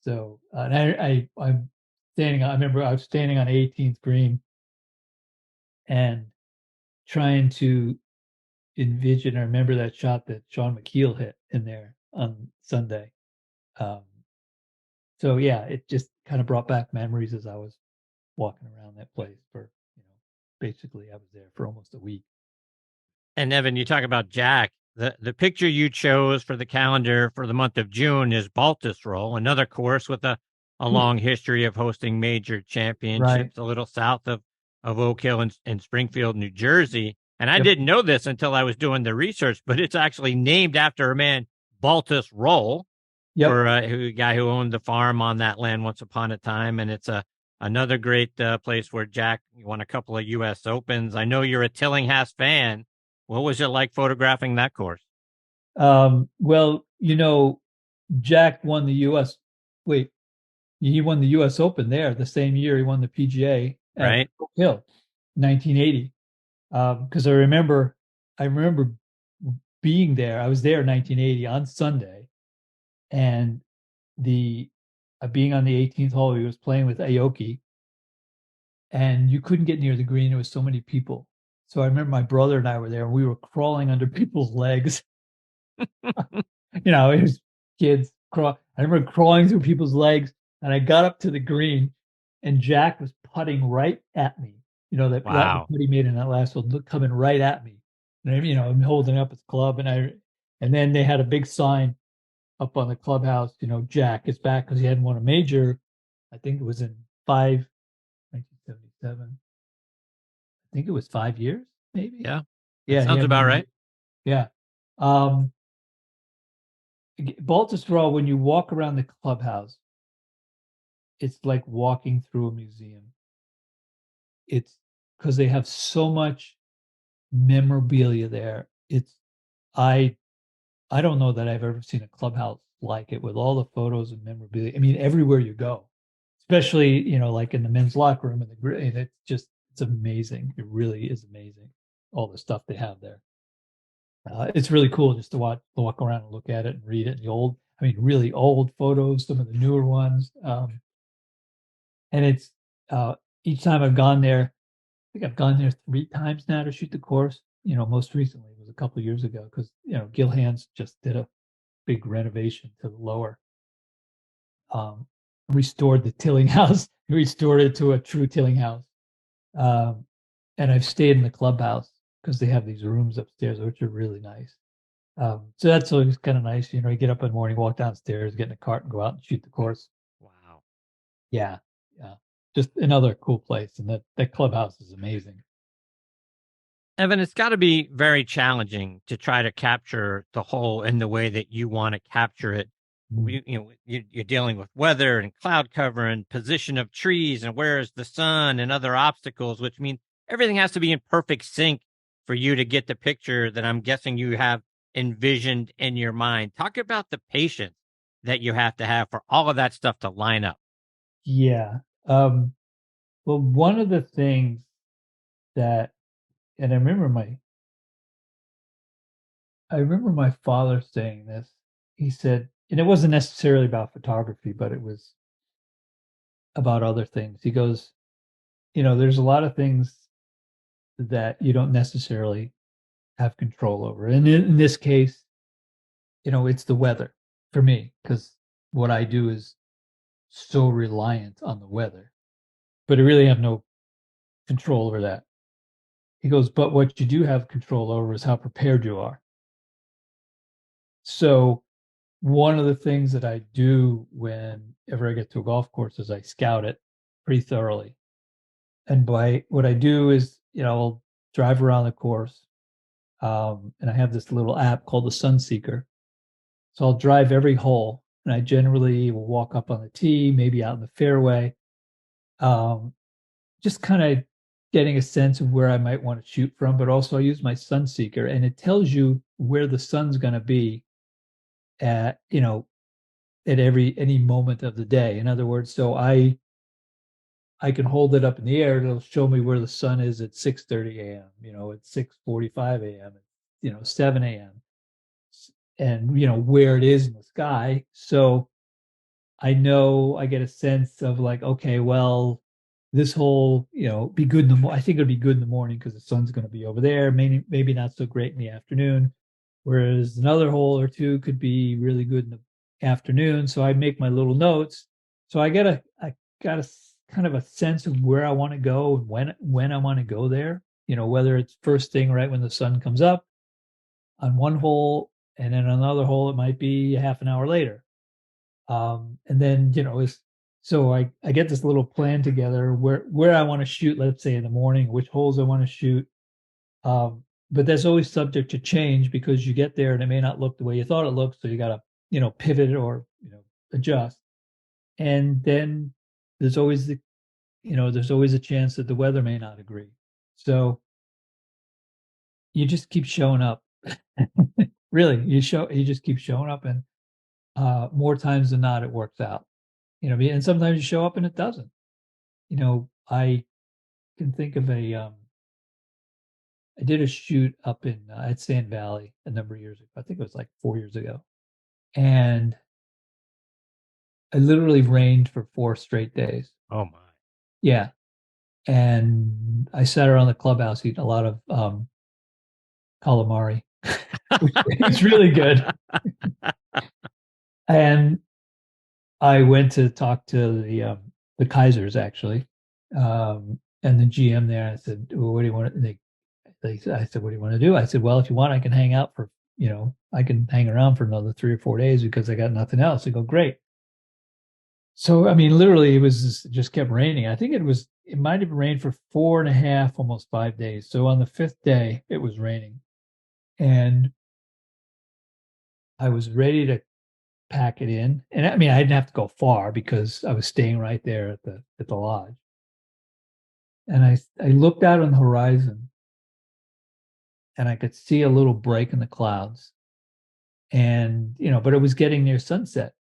So, and I'm standing. I remember I was standing on 18th green and trying to envision. I remember that shot that Sean McKeel hit in there on Sunday. So yeah, it just kind of brought back memories as I was walking around that place for, basically I was there for almost a week. And Evan, you talk about Jack. The picture you chose for the calendar for the month of June is Baltusrol, another course with a long history of hosting major championships, a little south of Oak Hill in Springfield, New Jersey. And I didn't know this until I was doing the research, but it's actually named after a man, Baltusrol, for a guy who owned the farm on that land once upon a time. And it's another great place where Jack won a couple of U.S. Opens. I know you're a Tillinghast fan. What was it like photographing that course? Well, Jack won the U.S. He won the U.S. Open there the same year he won the PGA at Oak Hill, 1980. Because I remember being there. I was there in 1980 on Sunday, and being on the 18th hole, he was playing with Aoki, and you couldn't get near the green. There was so many people. So I remember my brother and I were there, and we were crawling under people's legs. It was kids. I remember crawling through people's legs, and I got up to the green, and Jack was putting right at me. That putt he made in that last hole, coming right at me. And I'm holding up his club, and then they had a big sign up on the clubhouse. Jack is back because he hadn't won a major. I think it was in 1977. I think it was 5 years, maybe. Yeah. Sounds about right. Yeah. Baltusrol, when you walk around the clubhouse, it's like walking through a museum. It's because they have so much memorabilia there. I don't know that I've ever seen a clubhouse like it, with all the photos and memorabilia. I mean, everywhere you go, especially, like in the men's locker room and it's amazing. It really is amazing, all the stuff they have there. It's really cool just to walk around and look at it and read it. Really old photos, some of the newer ones. And it's each time I've gone there, I think I've gone there 3 times now to shoot the course. Most recently was a couple of years ago because Gil Hands just did a big renovation to the lower, restored the tilling house, restored it to a true tilling house. And I've stayed in the clubhouse because they have these rooms upstairs, which are really nice. So that's always kind of nice. You get up in the morning, walk downstairs, get in a cart and go out and shoot the course. Wow. Yeah. Just another cool place. And that clubhouse is amazing. Evan, it's got to be very challenging to try to capture the hole in the way that you want to capture it. You're dealing with weather and cloud cover and position of trees and where is the sun and other obstacles, which means everything has to be in perfect sync for you to get the picture that I'm guessing you have envisioned in your mind. Talk about the patience that you have to have for all of that stuff to line up. Yeah. Well, one of the things that, and I remember my father saying this. He said, and it wasn't necessarily about photography, but it was about other things. He goes, there's a lot of things that you don't necessarily have control over. And in this case, it's the weather for me, because what I do is so reliant on the weather, but I really have no control over that. He goes, but what you do have control over is how prepared you are. So one of the things that I do whenever I get to a golf course is I scout it pretty thoroughly. And by what I do is, I'll drive around the course. And I have this little app called the Sunseeker. So I'll drive every hole, and I generally will walk up on the tee, maybe out in the fairway, just kind of getting a sense of where I might want to shoot from. But also I use my Sunseeker, and it tells you where the sun's going to be at any moment of the day. In other words, so I can hold it up in the air, and it'll show me where the sun is at 6:30 a.m., at 6:45 a.m., 7 a.m., and where it is in the sky. So I know, I get a sense of like, okay, well, this hole, be good I think it'll be good in the morning because the sun's going to be over there. Maybe not so great in the afternoon. Whereas another hole or two could be really good in the afternoon. So I make my little notes. So I got a kind of a sense of where I want to go and when I want to go there. Whether it's first thing right when the sun comes up on one hole, and then another hole it might be a half an hour later. And then so I get this little plan together where I want to shoot, let's say in the morning, which holes I want to shoot. But that's always subject to change because you get there and it may not look the way you thought it looked. So you got to, pivot or, adjust. And then there's always a chance that the weather may not agree. So you just keep showing up. Really, you just keep showing up, and more times than not, it works out. And sometimes you show up and it doesn't. I can think of I did a shoot up at Sand Valley a number of years ago. I think it was like 4 years ago. And I literally rained for 4 straight days. Oh my. Yeah. And I sat around the clubhouse eating a lot of calamari, which was really good. And I went to talk to the Kaisers actually, and the GM there. I said, well, "What do you want?" I said, "What do you want to do?" I said, "Well, if you want, I can hang out for I can hang around for another 3 or 4 days because I got nothing else." They go, "Great." So literally, it was just kept raining. I think it might have rained for 4.5, almost 5 days. So on the 5th day, it was raining, and I was ready to pack it in. And I didn't have to go far because I was staying right there at the lodge. And I looked out on the horizon and I could see a little break in the clouds. And, but it was getting near sunset.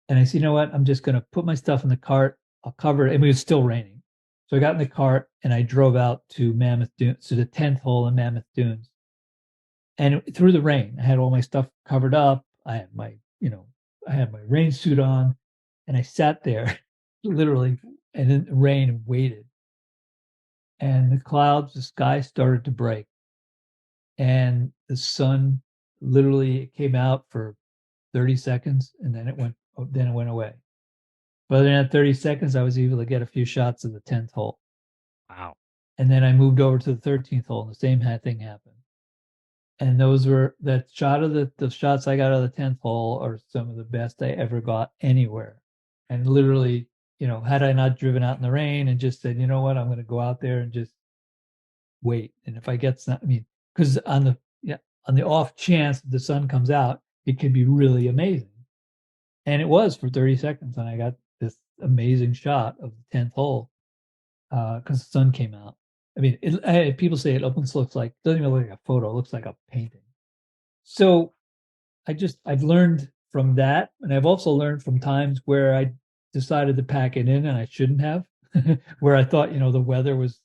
And I said, you know what? I'm just going to put my stuff in the cart. I'll cover it. And it was still raining. So I got in the cart and I drove out to Mammoth Dunes, to the 10th hole in Mammoth Dunes. And through the rain, I had all my stuff covered up. I had I had my rain suit on, and I sat there literally and in the rain and waited. And the sky started to break, and the sun literally came out for 30 seconds, and then it went away. But in that 30 seconds, I was able to get a few shots of the 10th hole. Wow. And then I moved over to the 13th hole, and the same thing happened. And that shot of the shots I got out of the 10th hole are some of the best I ever got anywhere. And literally, had I not driven out in the rain and just said, you know what, I'm going to go out there and just wait. And if I get some, because on the off chance the sun comes out, it could be really amazing. And it was for 30 seconds. And I got this amazing shot of the 10th hole because the sun came out. People say it almost doesn't even look like a photo. It looks like a painting. So I've learned from that. And I've also learned from times where I decided to pack it in and I shouldn't have, where I thought, the weather was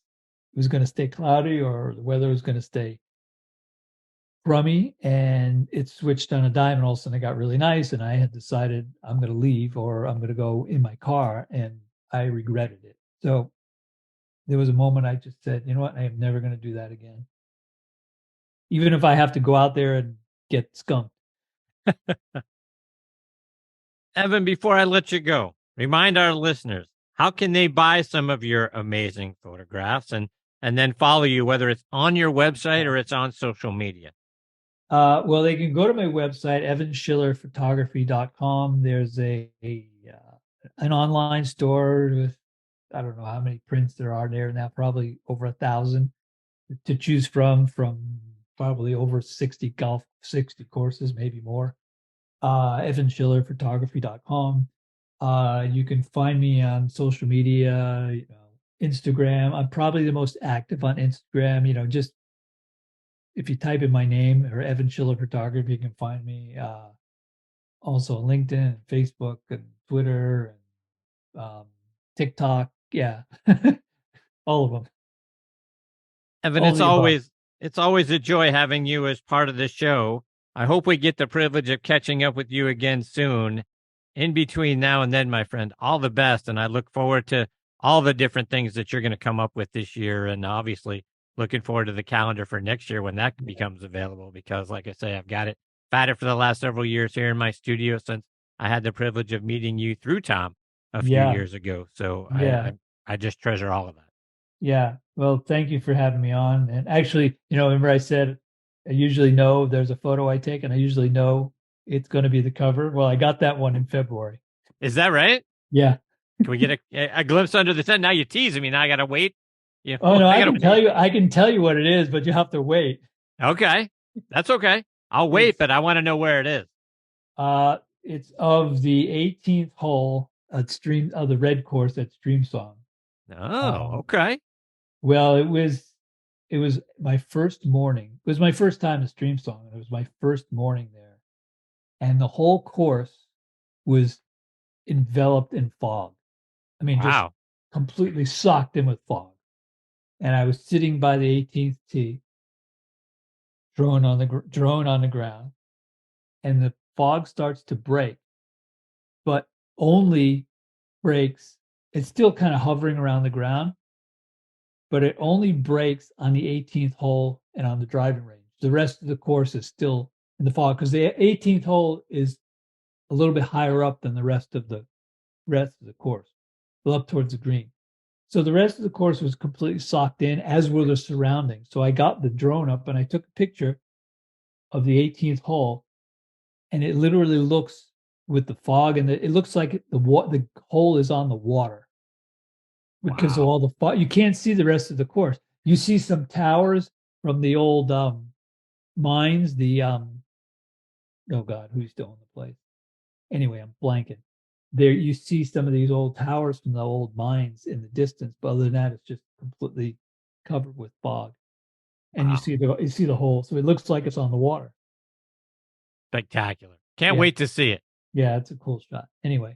going to stay cloudy or the weather was going to stay crummy, and it switched on a dime, and all of a sudden it got really nice, and I had decided I'm going to leave or I'm going to go in my car, and I regretted it. So there was a moment I just said, you know what, I am never going to do that again. Even if I have to go out there and get skunked. Evan, before I let you go, remind our listeners, how can they buy some of your amazing photographs and then follow you, whether it's on your website or it's on social media? Well, they can go to my website, evanschillerphotography.com. There's an online store with, I don't know how many prints there are there now, probably over 1,000 to choose from probably over 60 courses, maybe more. evanschillerphotography.com. You can find me on social media, Instagram. I'm probably the most active on Instagram. Just if you type in my name or Evan Schiller Photography, you can find me. Also on LinkedIn, and Facebook, and Twitter, and TikTok. Yeah, all of them. Evan, it's always a joy having you as part of the show. I hope we get the privilege of catching up with you again soon. In between now and then, my friend, all the best. And I look forward to all the different things that you're going to come up with this year. And obviously looking forward to the calendar for next year when that becomes available, because like I say, I've got it for the last several years here in my studio since I had the privilege of meeting you through Tom a few years ago. So I just treasure all of that. Yeah. Well, thank you for having me on. And actually, remember I said, I usually know there's a photo I take and I usually know it's going to be the cover. Well, I got that one in February. Is that right? Yeah. Can we get a glimpse under the tent? Now you're teasing me. Now I got to wait. Oh, no, I can tell you what it is, but you have to wait. Okay. That's okay. I'll wait, but I want to know where it is. It's of the 18th hole at the red course at Streamsong. Oh, okay. Well, it was my first morning. It was my first time at Streamsong, and it was my first morning there. And the whole course was enveloped in fog. Just completely socked in with fog. And I was sitting by the 18th tee, drone on the ground, and the fog starts to break, but only breaks. It's still kind of hovering around the ground, but it only breaks on the 18th hole and on the driving range. The rest of the course is still in the fog because the 18th hole is a little bit higher up than the rest of the course, up towards the green. So the rest of the course was completely socked in, as were the surroundings. So I got the drone up and I took a picture of the 18th hole, and it literally looks with the fog, and it looks like the hole is on the water because of all the fog. You can't see the rest of the course. You see some towers from the old mines. Oh God, who's still in the place? Anyway, I'm blanking. There you see some of these old towers from the old mines in the distance, but other than that, it's just completely covered with fog. And you see the hole, so it looks like it's on the water. Spectacular. Can't wait to see it. Yeah, it's a cool shot. Anyway,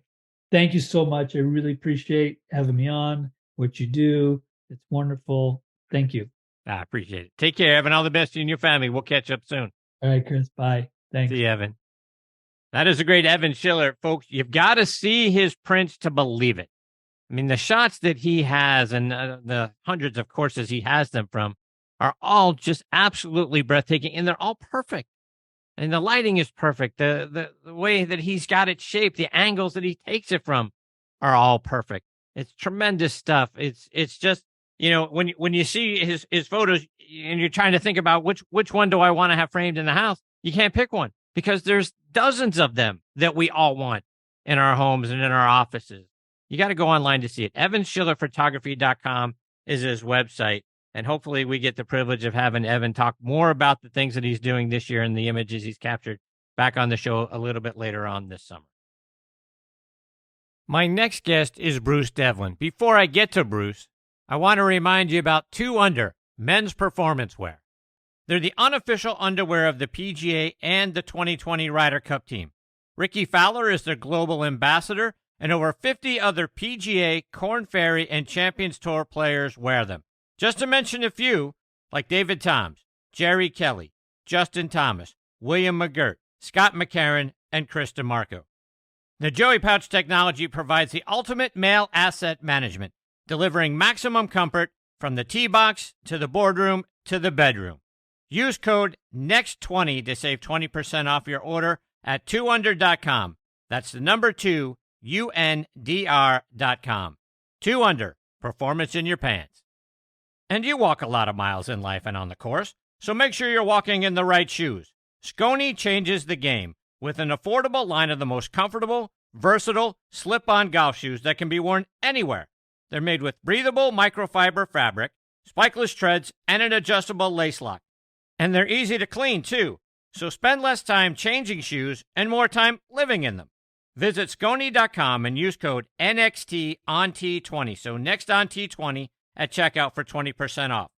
thank you so much. I really appreciate having me on, what you do. It's wonderful. Thank you. I appreciate it. Take care, Evan. All the best to you and your family. We'll catch up soon. All right, Chris. Bye. Thanks. See you, Evan. That is a great Evan Schiller. Folks, you've got to see his prints to believe it. I mean, the shots that he has and the hundreds of courses he has them from are all just absolutely breathtaking, and they're all perfect. And the lighting is perfect. The way that he's got it shaped, the angles that he takes it from are all perfect. It's tremendous stuff. It's just, when you see his photos and you're trying to think about which one do I want to have framed in the house, you can't pick one because there's dozens of them that we all want in our homes and in our offices. You got to go online to see it. EvanSchillerPhotography.com is his website. And hopefully we get the privilege of having Evan talk more about the things that he's doing this year and the images he's captured back on the show a little bit later on this summer. My next guest is Bruce Devlin. Before I get to Bruce, I want to remind you about 2 Under men's performance wear. They're the unofficial underwear of the PGA and the 2020 Ryder Cup team. Ricky Fowler is their global ambassador, and over 50 other PGA, Korn Ferry, and Champions Tour players wear them. Just to mention a few, like David Toms, Jerry Kelly, Justin Thomas, William McGirt, Scott McCarron, and Chris DeMarco. The Joey Pouch technology provides the ultimate male asset management, delivering maximum comfort from the tee box to the boardroom to the bedroom. Use code NEXT20 to save 20% off your order at 2under.com. That's the number 2, UNDR.com. 2 Under, performance in your pants. And you walk a lot of miles in life and on the course, so make sure you're walking in the right shoes. Skoni changes the game with an affordable line of the most comfortable, versatile, slip-on golf shoes that can be worn anywhere. They're made with breathable microfiber fabric, spikeless treads, and an adjustable lace lock. And they're easy to clean, too, so spend less time changing shoes and more time living in them. Visit Skoni.com and use code NXT on T20, so next on T20, at checkout for 20% off.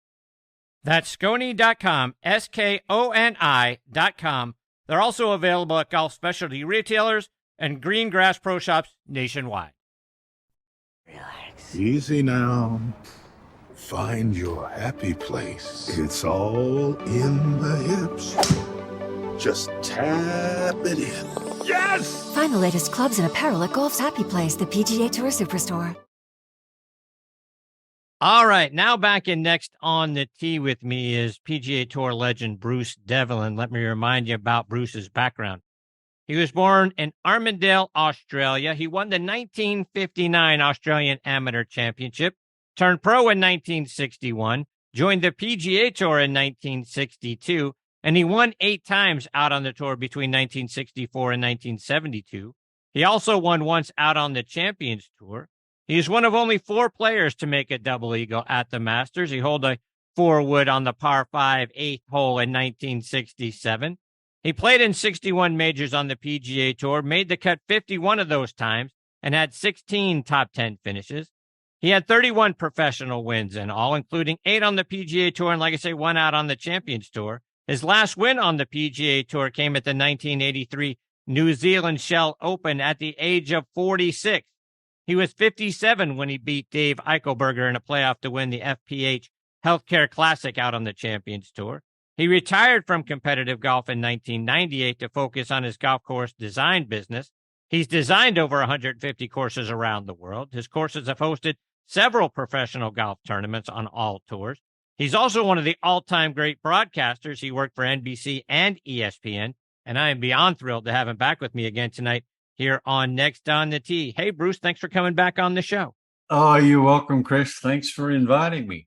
That's Skoni.com, SKONI.com. They're also available at golf specialty retailers and green grass pro shops nationwide. Relax. Easy now. Find your happy place. It's all in the hips. Just tap it in. Yes! Find the latest clubs and apparel at Golf's Happy Place, the PGA Tour Superstore. All right, now back in next on the tee with me is PGA Tour legend Bruce Devlin. Let me remind you about Bruce's background. He was born in Armidale, Australia. He won the 1959 Australian Amateur Championship, turned pro in 1961, joined the PGA Tour in 1962, and he won 8 times out on the tour between 1964 and 1972. He also won once out on the Champions Tour. He is one of only 4 players to make a double eagle at the Masters. He holed a 4-wood on the par 5 8th hole in 1967. He played in 61 majors on the PGA Tour, made the cut 51 of those times, and had 16 top 10 finishes. He had 31 professional wins in all, including 8 on the PGA Tour and, like I say, 1 out on the Champions Tour. His last win on the PGA Tour came at the 1983 New Zealand Shell Open at the age of 46. He was 57 when he beat Dave Eichelberger in a playoff to win the FPH Healthcare Classic out on the Champions Tour. He retired from competitive golf in 1998 to focus on his golf course design business. He's designed over 150 courses around the world. His courses have hosted several professional golf tournaments on all tours. He's also one of the all-time great broadcasters. He worked for NBC and ESPN, and I am beyond thrilled to have him back with me again tonight here on Next on the Tee. Hey, Bruce, thanks for coming back on the show. Oh, you're welcome, Chris. Thanks for inviting me.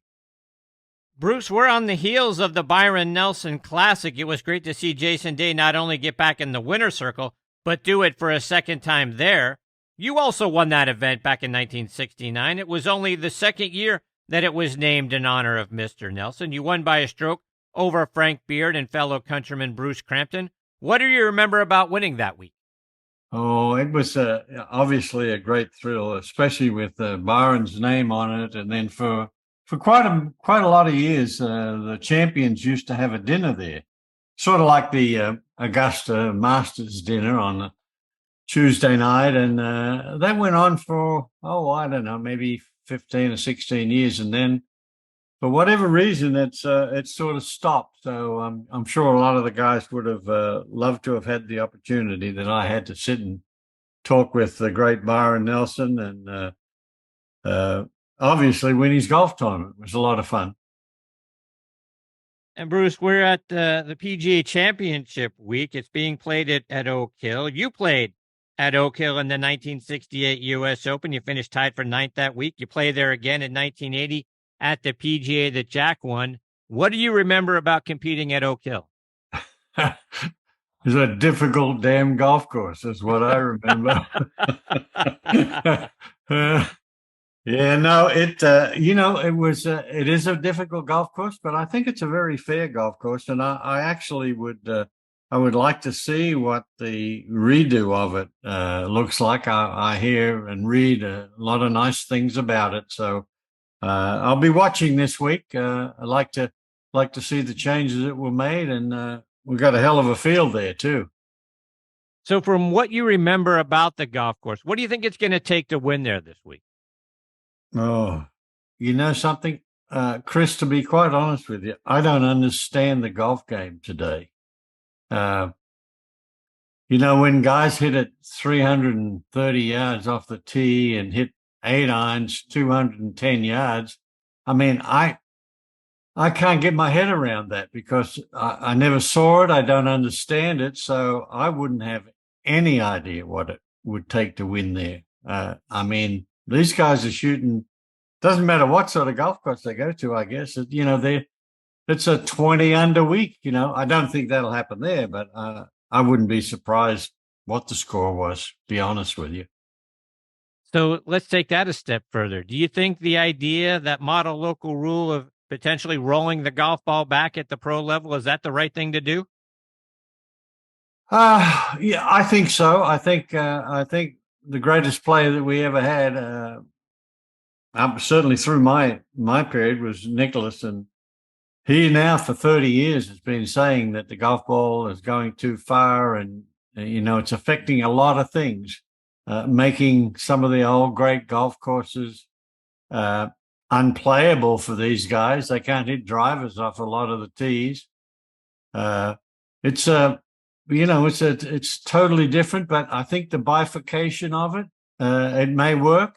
Bruce, we're on the heels of the Byron Nelson Classic. It was great to see Jason Day not only get back in the winner's circle, but do it for a second time there. You also won that event back in 1969. It was only the second year that it was named in honor of Mr. Nelson. You won by a stroke over Frank Beard and fellow countryman Bruce Crampton. What do you remember about winning that week? Oh, it was obviously a great thrill, especially with Byron's name on it. And then for quite a lot of years, the champions used to have a dinner there, sort of like the Augusta Masters dinner on a Tuesday night. And that went on for, I don't know, maybe 15 or 16 years. And then for whatever reason, it's sort of stopped. So I'm sure a lot of the guys would have loved to have had the opportunity that I had to sit and talk with the great Byron Nelson and obviously win his golf tournament. It was a lot of fun. And Bruce, we're at the PGA Championship week. It's being played at Oak Hill. You played at Oak Hill in the 1968 U.S. Open. You finished tied for 9th that week. You played there again in 1980 at the PGA that Jack won. What do you remember about competing at Oak Hill? It's a difficult damn golf course, is what I remember. Yeah, no, it is a difficult golf course, but I think it's a very fair golf course, and I actually would like to see what the redo of it looks like. I hear and read a lot of nice things about it, so I'll be watching this week. I like to see the changes that were made, and we've got a hell of a field there too. So, from what you remember about the golf course, what do you think it's going to take to win there this week? Oh, you know something, Chris, to be quite honest with you, I don't understand the golf game today. When guys hit it 330 yards off the tee and hit 8 irons, 210 yards, I mean, I can't get my head around that because I never saw it. I don't understand it. So I wouldn't have any idea what it would take to win there. I mean, these guys are shooting, doesn't matter what sort of golf course they go to, I guess. It's a 20 under week, I don't think that'll happen there, but I wouldn't be surprised what the score was, to be honest with you. So let's take that a step further. Do you think the idea, that model local rule of potentially rolling the golf ball back at the pro level, is that the right thing to do? Yeah, I think so. I think the greatest player that we ever had, certainly through my period, was Nicklaus, and he now for 30 years has been saying that the golf ball is going too far, and it's affecting a lot of things, making some of the old great golf courses unplayable for these guys. They can't hit drivers off a lot of the tees. It's totally different, but I think the bifurcation of it, it may work.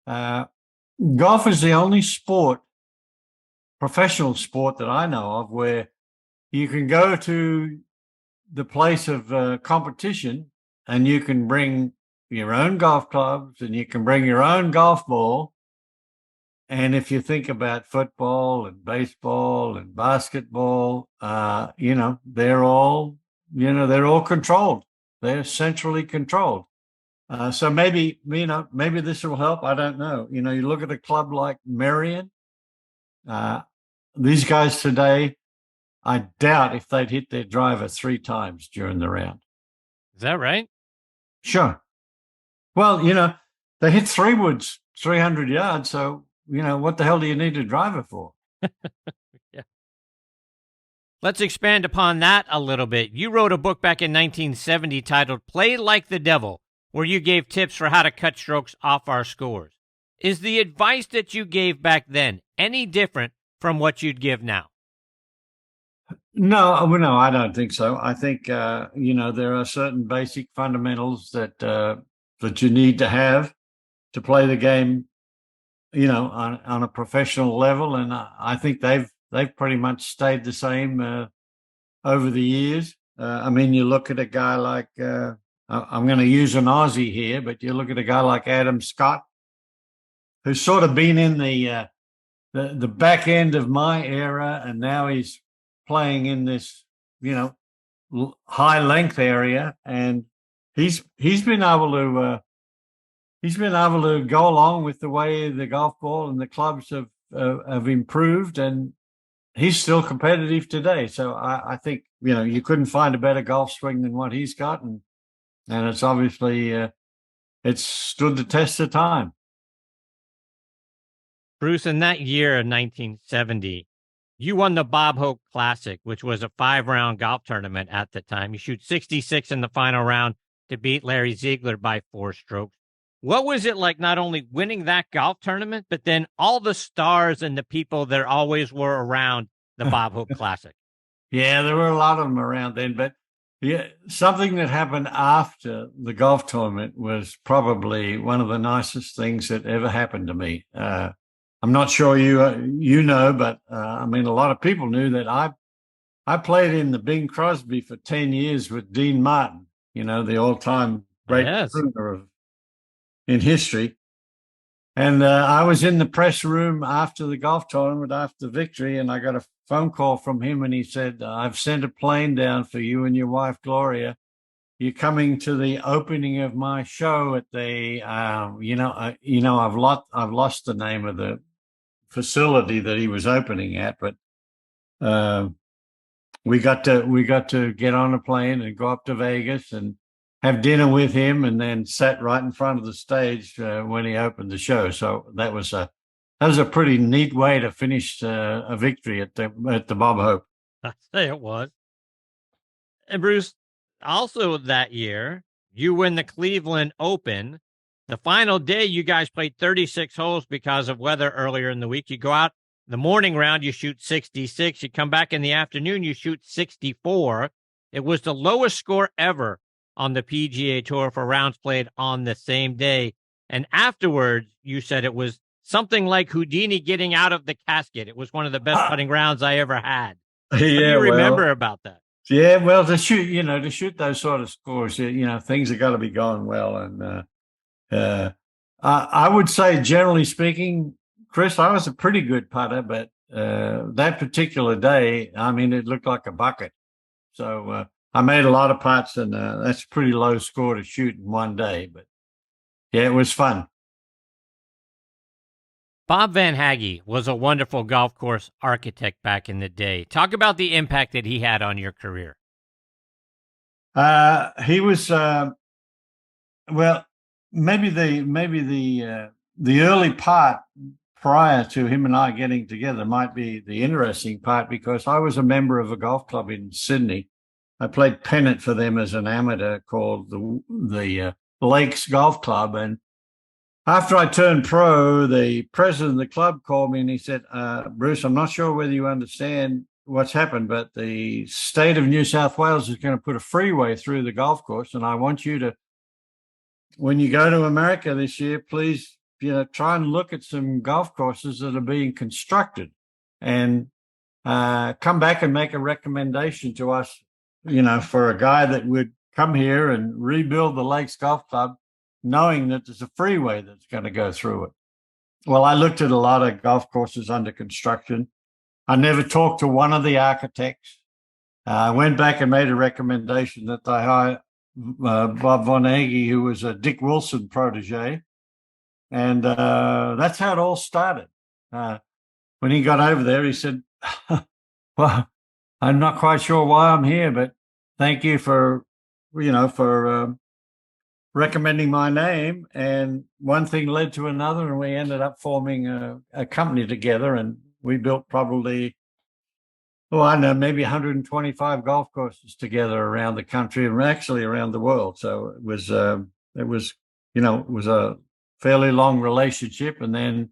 Golf is the only professional sport that I know of where you can go to the place of competition and you can bring your own golf clubs and you can bring your own golf ball. And if you think about football and baseball and basketball, they're all controlled. They're centrally controlled. So maybe this will help. I don't know. You look at a club like Merion. These guys today, I doubt if they'd hit their driver 3 times during the round. Is that right? Sure. Well, they hit 3 woods 300 yards. So, what the hell do you need a driver for? Yeah. Let's expand upon that a little bit. You wrote a book back in 1970 titled Play Like the Devil, where you gave tips for how to cut strokes off our scores. Is the advice that you gave back then any different from what you'd give now? No, I don't think so. I think, there are certain basic fundamentals that you need to have to play the game, on a professional level. And I think they've pretty much stayed the same over the years. You look at a guy like, I'm going to use an Aussie here, but you look at a guy like Adam Scott, who's sort of been in the back end of my era, and now he's playing in this, high length area, and he's been able to go along with the way the golf ball and the clubs have improved, and he's still competitive today. So I think you couldn't find a better golf swing than what he's got, and it's obviously it's stood the test of time. Bruce, in that year of 1970, you won the Bob Hope Classic, which was a 5-round golf tournament at the time. You shoot 66 in the final round to beat Larry Ziegler by 4 strokes. What was it like not only winning that golf tournament, but then all the stars and the people that always were around the Bob Hope Classic? Yeah, there were a lot of them around then, but yeah, something that happened after the golf tournament was probably one of the nicest things that ever happened to me. I'm not sure you know, but I mean, a lot of people knew that I played in the Bing Crosby for 10 years with Dean Martin, the all-time great crooner in history. And I was in the press room after the golf tournament, after the victory, and I got a phone call from him, and he said, "I've sent a plane down for you and your wife, Gloria. You're coming to the opening of my show at the, I've lost the name of the facility that he was opening at, but we got to get on a plane and go up to Vegas and have dinner with him, and then sat right in front of the stage when he opened the show. So that was a pretty neat way to finish a victory at the Bob Hope. I'd say it was. And Bruce, also that year, you win the Cleveland Open. The final day, you guys played 36 holes because of weather earlier in the week. You go out the morning round, you shoot 66. You come back in the afternoon, you shoot 64. It was the lowest score ever on the PGA Tour for rounds played on the same day. And afterwards, you said it was something like Houdini getting out of the casket. It was one of the best putting rounds I ever had. What do you remember about that? Yeah, well, to shoot those sort of scores, things have got to be going well. And I would say, generally speaking, Chris, I was a pretty good putter, but that particular day, I mean, it looked like a bucket. So I made a lot of putts, and that's a pretty low score to shoot in one day. But yeah, it was fun. Bob Van Hagge was a wonderful golf course architect back in the day. Talk about the impact that he had on your career. He was maybe the early part prior to him and I getting together might be the interesting part, because I was a member of a golf club in Sydney. I played pennant for them as an amateur called the Lakes Golf Club. And after I turned pro, the president of the club called me and he said, "Bruce, I'm not sure whether you understand what's happened, but the state of New South Wales is going to put a freeway through the golf course. And I want you to, when you go to America this year, please, try and look at some golf courses that are being constructed and come back and make a recommendation to us, for a guy that would come here and rebuild the Lakes Golf Club, knowing that there's a freeway that's going to go through it." Well, I looked at a lot of golf courses under construction. I never talked to one of the architects. I went back and made a recommendation that they hire Bob Van Hagge, who was a Dick Wilson protege. And that's how it all started. When he got over there, he said, "Well, I'm not quite sure why I'm here, but thank you for recommending my name." And one thing led to another, and we ended up forming a company together, and we built probably, maybe 125 golf courses together around the country and actually around the world. So it was a fairly long relationship. And then,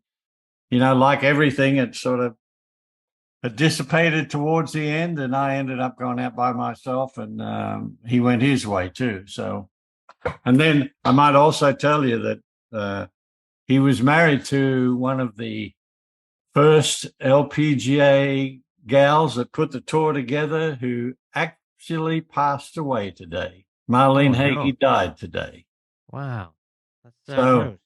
like everything, it sort of dissipated towards the end, and I ended up going out by myself, and he went his way too. So, and then I might also tell you that he was married to one of the first LPGA gals that put the tour together, who actually passed away today. Marlene Hagge died today. Wow. That's so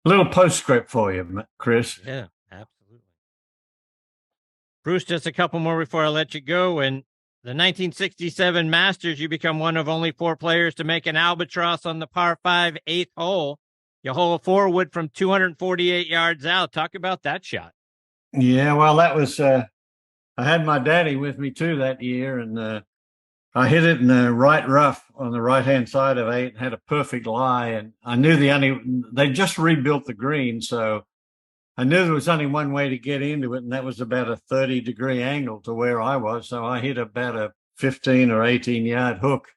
a little postscript for you, Chris. Yeah, absolutely. Bruce, just a couple more before I let you go. In the 1967 Masters, you become one of only 4 players to make an albatross on the par 5 8th hole. You hole a 4-wood from 248 yards out. Talk about that shot. Yeah, well, that was I had my daddy with me too that year, and I hit it in the right rough on the right-hand side of 8, had a perfect lie, and I knew they just rebuilt the green, so I knew there was only one way to get into it, and that was about a 30-degree angle to where I was. So I hit about a 15 or 18-yard hook,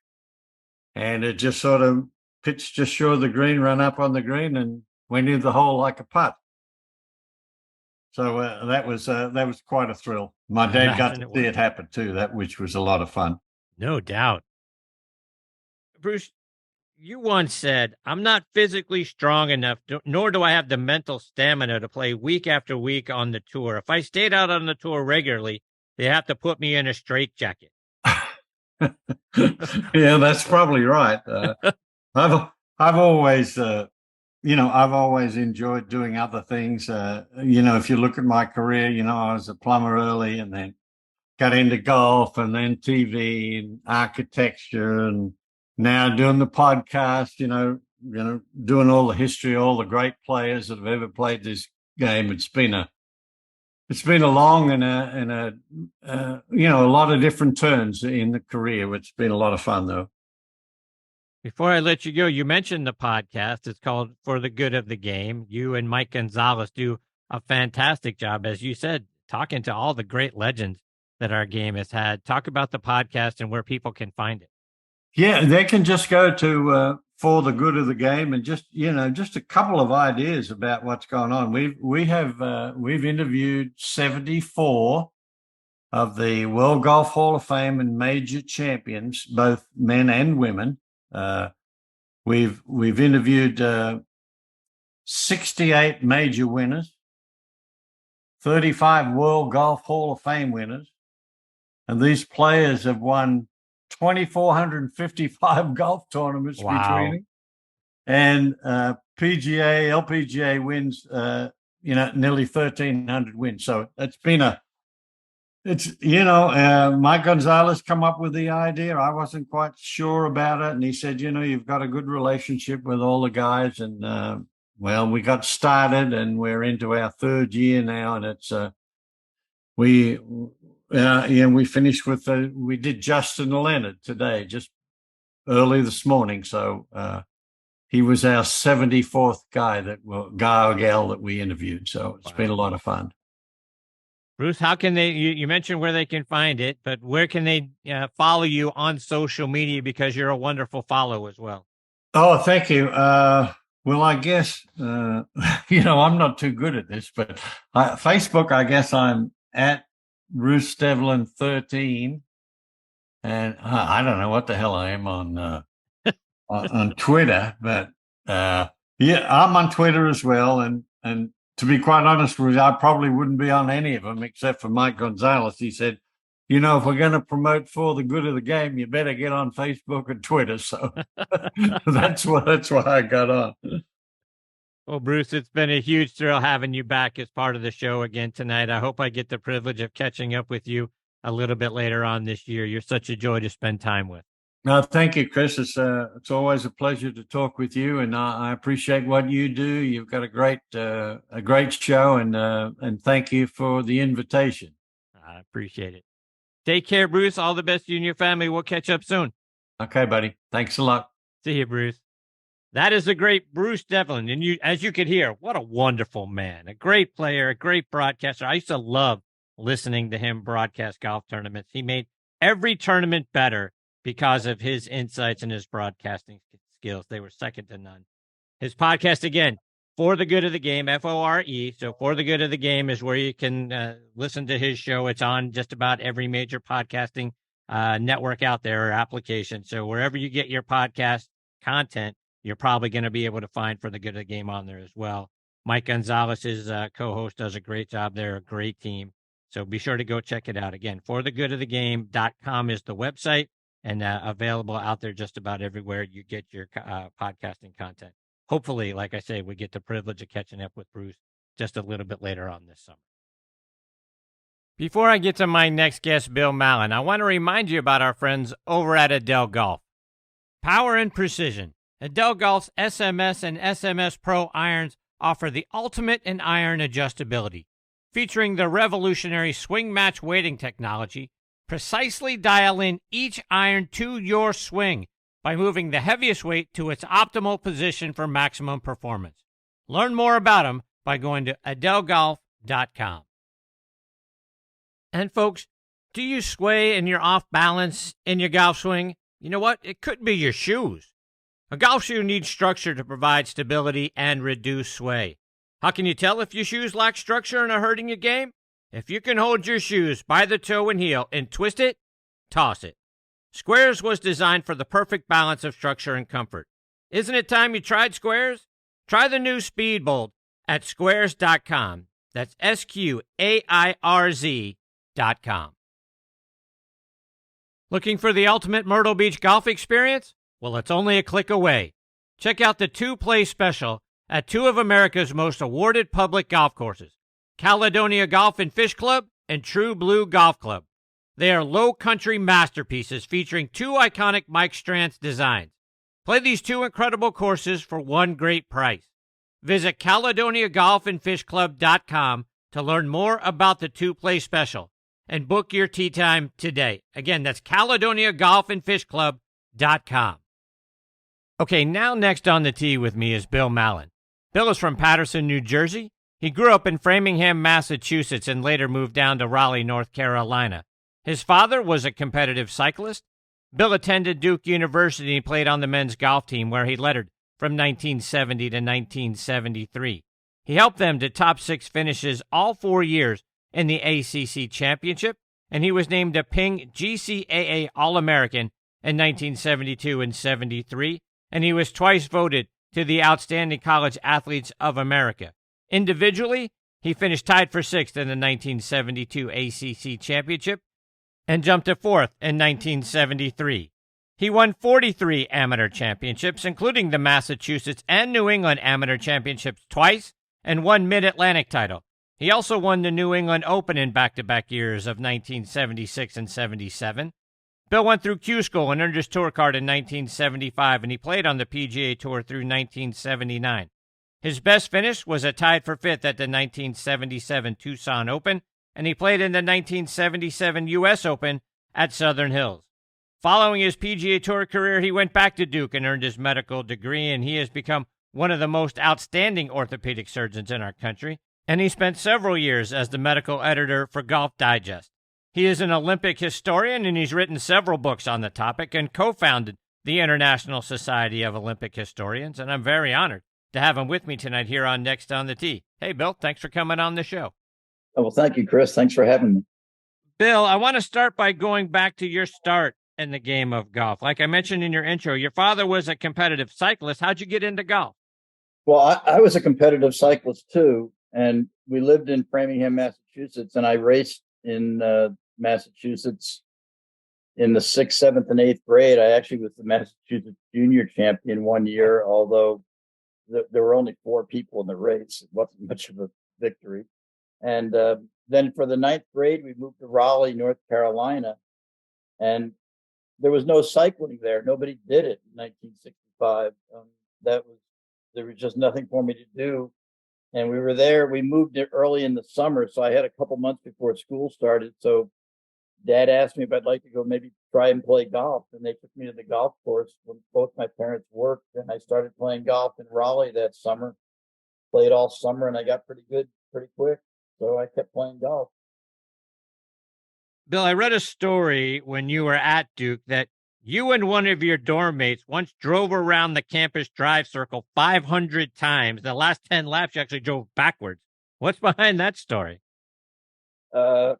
and it just sort of pitched just short of the green, run up on the green, and went into the hole like a putt. So that was quite a thrill. My dad got to see it happen too, which was a lot of fun. No doubt. Bruce, you once said, "I'm not physically strong enough, nor do I have the mental stamina to play week after week on the tour. If I stayed out on the tour regularly, they have to put me in a straitjacket." Yeah, that's probably right. I've always, I've always enjoyed doing other things. If you look at my career, I was a plumber early, and then got into golf, and then TV and architecture, and now doing the podcast. Doing all the history, all the great players that have ever played this game. It's been a long and a lot of different turns in the career. It's been a lot of fun, though. Before I let you go, you mentioned the podcast. It's called For the Good of the Game. You and Mike Gonzalez do a fantastic job, as you said, talking to all the great legends that our game has had. Talk about the podcast and where people can find it. Yeah, they can just go to For the Good of the Game, and just a couple of ideas about what's going on. We've interviewed 74 of the World Golf Hall of Fame and major champions, both men and women. We've interviewed 68 major winners, 35 World Golf Hall of Fame winners, and these players have won 2,455 golf tournaments between them. And LPGA wins, nearly 1,300 wins. So it's been Mike Gonzalez come up with the idea. I wasn't quite sure about it. And he said, you've got a good relationship with all the guys. And, we got started, and we're into our third year now. And it's, we finished with, we did Justin Leonard today, just early this morning. So he was our 74th guy or gal that we interviewed. So it's been a lot of fun. Bruce, how can they, you mentioned where they can find it, but where can they follow you on social media, because you're a wonderful follow as well? Oh, thank you. Well, I guess, I'm not too good at this, but Facebook, I guess I'm at Bruce Devlin 13, and I don't know what the hell I am on Twitter, but I'm on Twitter as well. And to be quite honest with you, I probably wouldn't be on any of them except for Mike Gonzalez. He said, if we're going to promote For the Good of the Game, you better get on Facebook and Twitter. So that's why I got on. Well, Bruce, it's been a huge thrill having you back as part of the show again tonight. I hope I get the privilege of catching up with you a little bit later on this year. You're such a joy to spend time with. No, thank you, Chris. It's always a pleasure to talk with you, and I appreciate what you do. You've got a great show, and thank you for the invitation. I appreciate it. Take care, Bruce. All the best to you and your family. We'll catch up soon. Okay, buddy. Thanks a lot. See you, Bruce. That is the great Bruce Devlin, and as you could hear, what a wonderful man, a great player, a great broadcaster. I used to love listening to him broadcast golf tournaments. He made every tournament better because of his insights and his broadcasting skills. They were second to none. His podcast, again, For the Good of the Game, FORE. So For the Good of the Game is where you can listen to his show. It's on just about every major podcasting network out there or application. So wherever you get your podcast content, you're probably going to be able to find For the Good of the Game on there as well. Mike Gonzalez, his co-host, does a great job there, a great team. So be sure to go check it out. Again, forthegoodofthegame.com is the website, and available out there just about everywhere you get your podcasting content. Hopefully, like I say, we get the privilege of catching up with Bruce just a little bit later on this summer. Before I get to my next guest, Bill Mallon, I want to remind you about our friends over at Edel Golf. Power and precision. Edel Golf's SMS and SMS Pro irons offer the ultimate in iron adjustability. Featuring the revolutionary swing match weighting technology, precisely dial in each iron to your swing by moving the heaviest weight to its optimal position for maximum performance. Learn more about them by going to edelgolf.com. And folks, do you sway and you're off balance in your golf swing? You know what? It could be your shoes. A golf shoe needs structure to provide stability and reduce sway. How can you tell if your shoes lack structure and are hurting your game? If you can hold your shoes by the toe and heel and twist it, toss it. Squares was designed for the perfect balance of structure and comfort. Isn't it time you tried Squares? Try the new Speedbolt at squares.com. That's SQAIRZ.com. Looking for the ultimate Myrtle Beach golf experience? Well, it's only a click away. Check out the two-play special at two of America's most awarded public golf courses, Caledonia Golf and Fish Club and True Blue Golf Club. They are low country masterpieces featuring two iconic Mike Strantz designs. Play these two incredible courses for one great price. Visit CaledoniaGolfandFishClub.com to learn more about the two-play special and book your tee time today. Again, that's CaledoniaGolfandFishClub.com. Okay, now next on the tee with me is Bill Mallon. Bill is from Paterson, New Jersey. He grew up in Framingham, Massachusetts, and later moved down to Raleigh, North Carolina. His father was a competitive cyclist. Bill attended Duke University and played on the men's golf team, where he lettered from 1970 to 1973. He helped them to top 6 finishes all 4 years in the ACC Championship, and he was named a Ping GCAA All-American in 1972 and 73, and he was twice voted to the Outstanding College Athletes of America. Individually, he finished tied for 6th in the 1972 ACC Championship and jumped to 4th in 1973. He won 43 amateur championships, including the Massachusetts and New England Amateur Championships twice, and one Mid-Atlantic title. He also won the New England Open in back-to-back years of 1976 and 77. Bill went through Q School and earned his tour card in 1975, and he played on the PGA Tour through 1979. His best finish was a tied for 5th at the 1977 Tucson Open, and he played in the 1977 U.S. Open at Southern Hills. Following his PGA Tour career, he went back to Duke and earned his medical degree, and he has become one of the most outstanding orthopedic surgeons in our country, and he spent several years as the medical editor for Golf Digest. He is an Olympic historian, and he's written several books on the topic and co-founded the International Society of Olympic Historians, and I'm very honored to have him with me tonight here on Next on the Tee. Hey, Bill, thanks for coming on the show. Oh, well, thank you, Chris. Thanks for having me. Bill, I want to start by going back to your start in the game of golf. Like I mentioned in your intro, your father was a competitive cyclist. How'd you get into golf? Well, I was a competitive cyclist too, and we lived in Framingham, Massachusetts, and I raced in Massachusetts in the 6th, 7th, and 8th grade. I actually was the Massachusetts junior champion one year, although there were only 4 people in the race. It wasn't much of a victory. And then for the 9th grade, we moved to Raleigh, North Carolina, and there was no cycling there. Nobody did it in 1965. There was just nothing for me to do. And we were there. We moved it early in the summer, so I had a couple months before school started. So Dad asked me if I'd like to go maybe try and play golf, and they took me to the golf course when both my parents worked, and I started playing golf in Raleigh that summer. Played all summer, and I got pretty good pretty quick. So I kept playing golf. Bill, I read a story when you were at Duke that you and one of your dorm mates once drove around the campus drive circle 500 times. The last 10 laps, you actually drove backwards. What's behind that story? I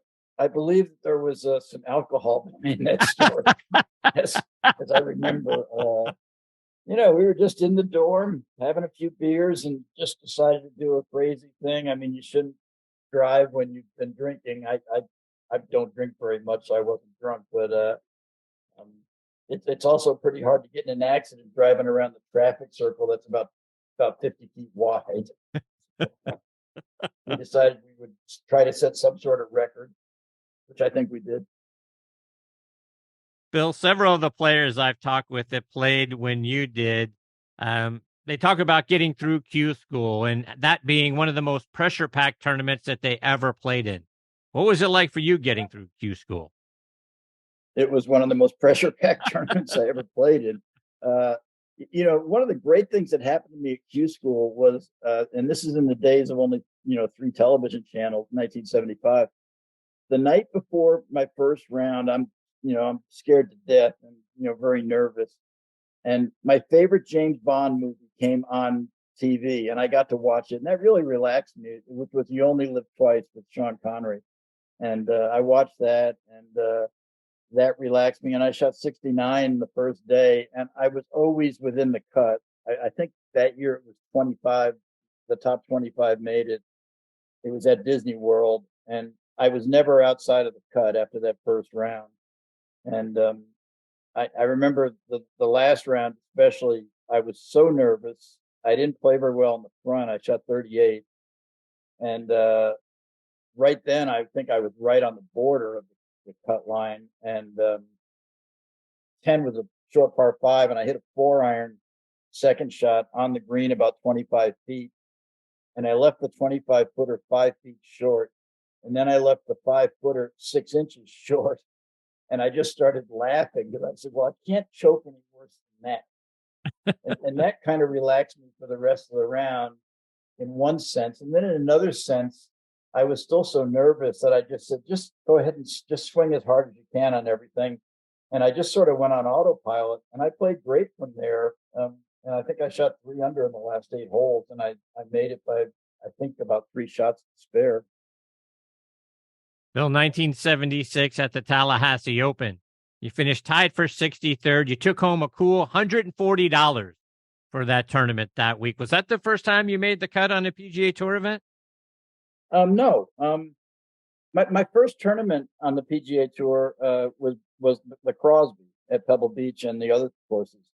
believe there was some alcohol behind that story, as I remember. We were just in the dorm having a few beers and just decided to do a crazy thing. I mean, you shouldn't drive when you've been drinking. I don't drink very much, so I wasn't drunk, but it's also pretty hard to get in an accident driving around the traffic circle that's about 50 feet wide. We decided we would try to set some sort of record, which I think we did. Bill, several of the players I've talked with that played when you did, they talk about getting through Q School and that being one of the most pressure-packed tournaments that they ever played in. What was it like for you getting through Q School? It was one of the most pressure-packed tournaments I ever played in. One of the great things that happened to me at Q School was, and this is in the days of only, 3 television channels, 1975. The night before my first round, I'm scared to death and, very nervous. And my favorite James Bond movie came on TV, and I got to watch it, and that really relaxed me, which was You Only Live Twice with Sean Connery. And I watched that, and that relaxed me. And I shot 69 the first day, and I was always within the cut. I think that year it was 25, the top 25 made it. It was at Disney World, and I was never outside of the cut after that first round. And I remember the last round, especially, I was so nervous. I didn't play very well in the front. I shot 38. And right then, I think I was right on the border of the cut line. And 10 was a short par 5, and I hit a 4-iron second shot on the green about 25 feet. And I left the 25-footer 5 feet short. And then I left the 5-footer 6 inches short. And I just started laughing because I said, well, I can't choke any worse than that. and that kind of relaxed me for the rest of the round in one sense. And then in another sense, I was still so nervous that I just said, just go ahead and just swing as hard as you can on everything. And I just sort of went on autopilot, and I played great from there. And I think I shot 3 under in the last 8 holes, and I made it by, I think, about 3 shots to spare. Bill, 1976 at the Tallahassee Open. You finished tied for 63rd. You took home a cool $140 for that tournament that week. Was that the first time you made the cut on a PGA Tour event? No. My first tournament on the PGA Tour was the Crosby at Pebble Beach and the other courses,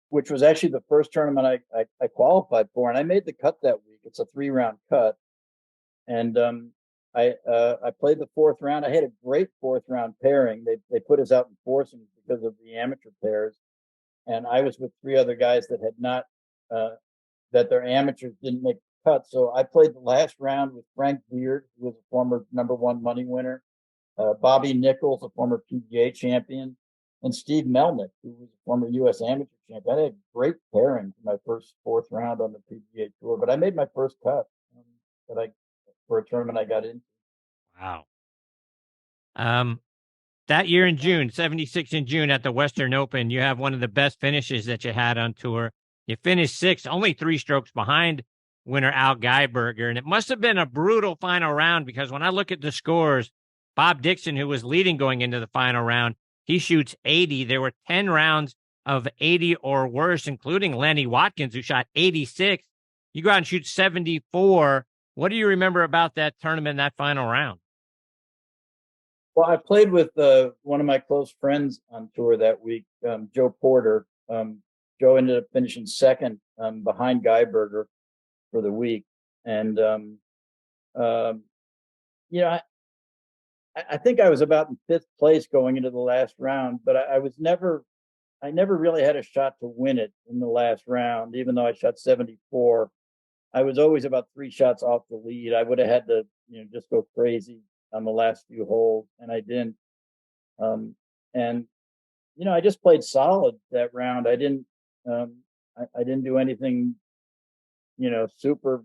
which was actually the first tournament I qualified for, and I made the cut that week. It's a 3-round cut, and I played the 4th round. I had a great 4th round pairing. They put us out in foursomes because of the amateur pairs, and I was with 3 other guys that had not that their amateurs didn't make the cut. So I played the last round with Frank Beard, who was a former #1 money winner, Bobby Nichols, a former PGA champion, and Steve Melnick, who was a former U.S. amateur champion. I had a great pairing for my first 4th round on the PGA Tour, but I made my first cut for a tournament I got into. Wow. That year in June, 76 in June at the Western Open, you have one of the best finishes that you had on tour. You finished 6th, only 3 strokes behind winner Al Geiberger. And it must have been a brutal final round, because when I look at the scores, Bob Dixon, who was leading going into the final round, he shoots 80. There were 10 rounds of 80 or worse, including Lenny Watkins, who shot 86. You go out and shoot 74. What do you remember about that tournament, that final round? Well, I played with one of my close friends on tour that week, Joe Porter. Joe ended up finishing 2nd behind Geiberger for the week. And, I think I was about in 5th place going into the last round, but I never really had a shot to win it in the last round, even though I shot 74. I was always about 3 shots off the lead. I would have had to, just go crazy on the last few holes, and I didn't. I just played solid that round. I didn't do anything, super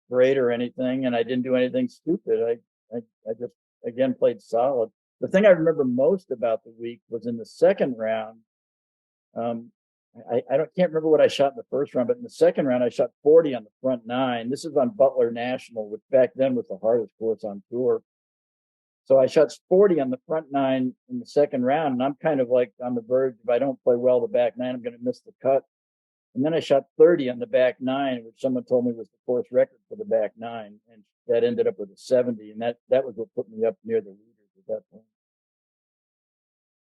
great or anything, and I didn't do anything stupid. I just, again, played solid. The thing I remember most about the week was in the second round. I can't remember what I shot in the first round, but in the second round, I shot 40 on the front 9. This is on Butler National, which back then was the hardest course on tour. So I shot 40 on the front 9 in the second round, and I'm kind of like on the verge. If I don't play well the back 9, I'm going to miss the cut. And then I shot 30 on the back 9, which someone told me was the course record for the back 9, and that ended up with a 70, and that was what put me up near the leaders at that point.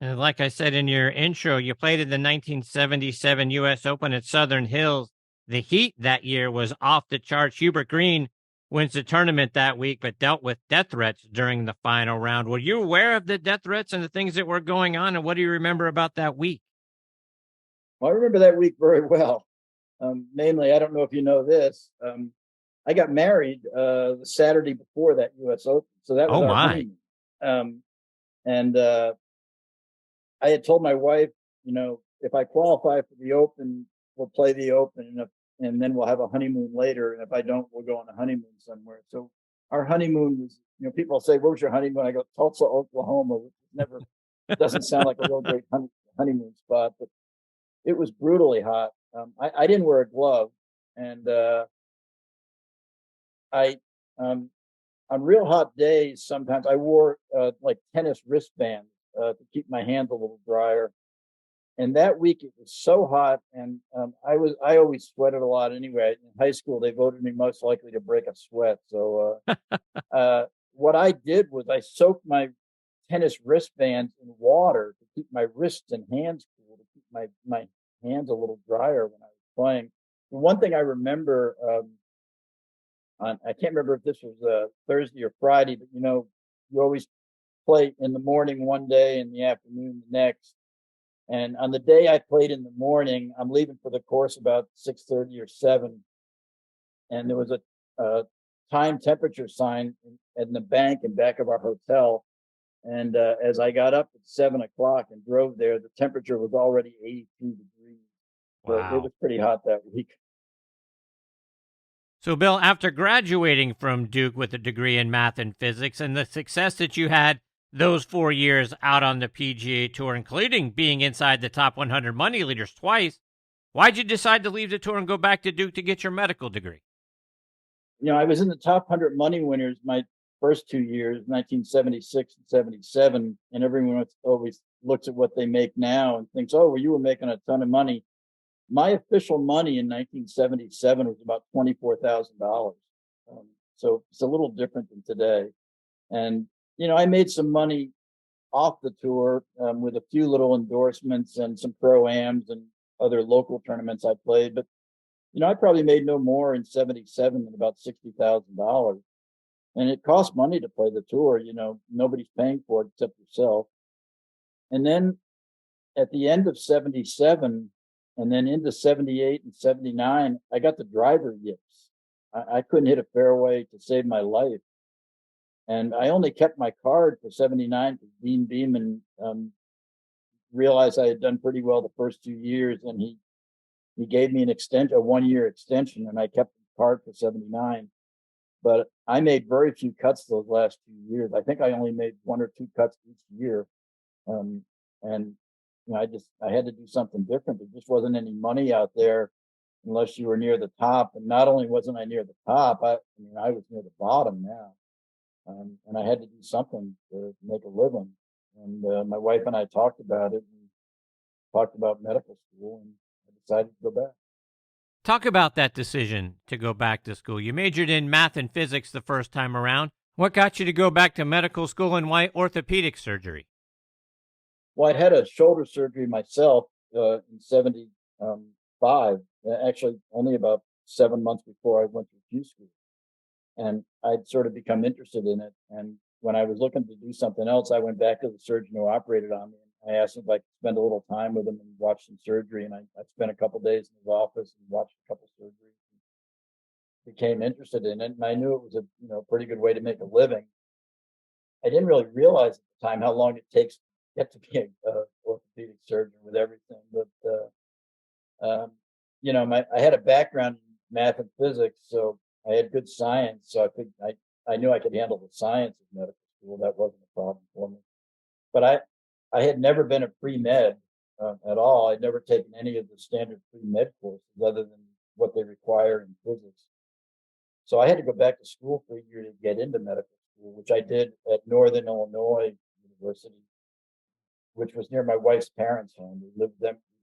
And like I said in your intro, you played in the 1977 U.S. Open at Southern Hills. The heat that year was off the charts. Hubert Green wins the tournament that week, but dealt with death threats during the final round. Were you aware of the death threats and the things that were going on, and what do you remember about that week? Well, I remember that week very well. Namely, I don't know if you know this, I got married the Saturday before that U.S. Open, so that was our honeymoon. And I had told my wife, if I qualify for the Open, we'll play the Open, and then we'll have a honeymoon later. And if I don't, we'll go on a honeymoon somewhere. So our honeymoon was, people say, "Where was your honeymoon?" I go, "Tulsa, Oklahoma," which never doesn't sound like a real great honeymoon. honeymoon spot, but it was brutally hot. I didn't wear a glove, and on real hot days, sometimes I wore like tennis wristbands to keep my hands a little drier. And that week it was so hot, and I always sweated a lot anyway. In high school, they voted me most likely to break a sweat. So what I did was I soaked my tennis wristbands in water to keep my wrists and hands cool, to keep my hands a little drier when I was playing. The one thing I remember, I can't remember if this was Thursday or Friday, but you always play in the morning one day and the afternoon the next. And on the day I played in the morning, I'm leaving for the course about 6:30 or 7, and there was a time temperature sign in the bank in back of our hotel. And as I got up at 7 o'clock and drove there, the temperature was already 82 degrees. So Wow. it was pretty hot that week. So, Bill, after graduating from Duke with a degree in math and physics and the success that you had those 4 years out on the PGA Tour, including being inside the top 100 money leaders twice, why'd you decide to leave the tour and go back to Duke to get your medical degree? I was in the top 100 money winners my first 2 years, 1976 and 77, and everyone always looks at what they make now and thinks, oh, well, you were making a ton of money. My official money in 1977 was about $24,000. So it's a little different than today. And, I made some money off the tour with a few little endorsements and some pro-ams and other local tournaments I played. But, I probably made no more in 77 than about $60,000. And it costs money to play the tour. Nobody's paying for it except yourself. And then at the end of 77, and then into 78 and 79, I got the driver yips. I couldn't hit a fairway to save my life. And I only kept my card for 79 because Dean Beeman realized I had done pretty well the first 2 years, and he gave me a 1-year extension, and I kept the card for 79. But I made very few cuts those last 2 years. I think I only made 1 or 2 cuts each year. And I had to do something different. There just wasn't any money out there unless you were near the top. And not only wasn't I near the top, I was near the bottom now. And I had to do something to make a living. And my wife and I talked about it and talked about medical school, and I decided to go back. Talk about that decision to go back to school. You majored in math and physics the first time around. What got you to go back to medical school, and why orthopedic surgery? Well, I'd had a shoulder surgery myself in 75, actually only about 7 months before I went to Q school. And I'd sort of become interested in it. And when I was looking to do something else, I went back to the surgeon who operated on me. And I asked him if I could spend a little time with him and watch some surgery. And I spent a couple of days in his office and watched a couple of surgeries. And became interested in it. And I knew it was a pretty good way to make a living. I didn't really realize at the time how long it takes to get to be an orthopedic surgeon with everything. But, I had a background in math and physics, so I had good science. So I knew I could handle the science of medical school. That wasn't a problem for me. But I had never been a pre-med at all. I'd never taken any of the standard pre-med courses other than what they require in physics. So I had to go back to school for a year to get into medical school, which I did at Northern Illinois University, which was near my wife's parents' home. We lived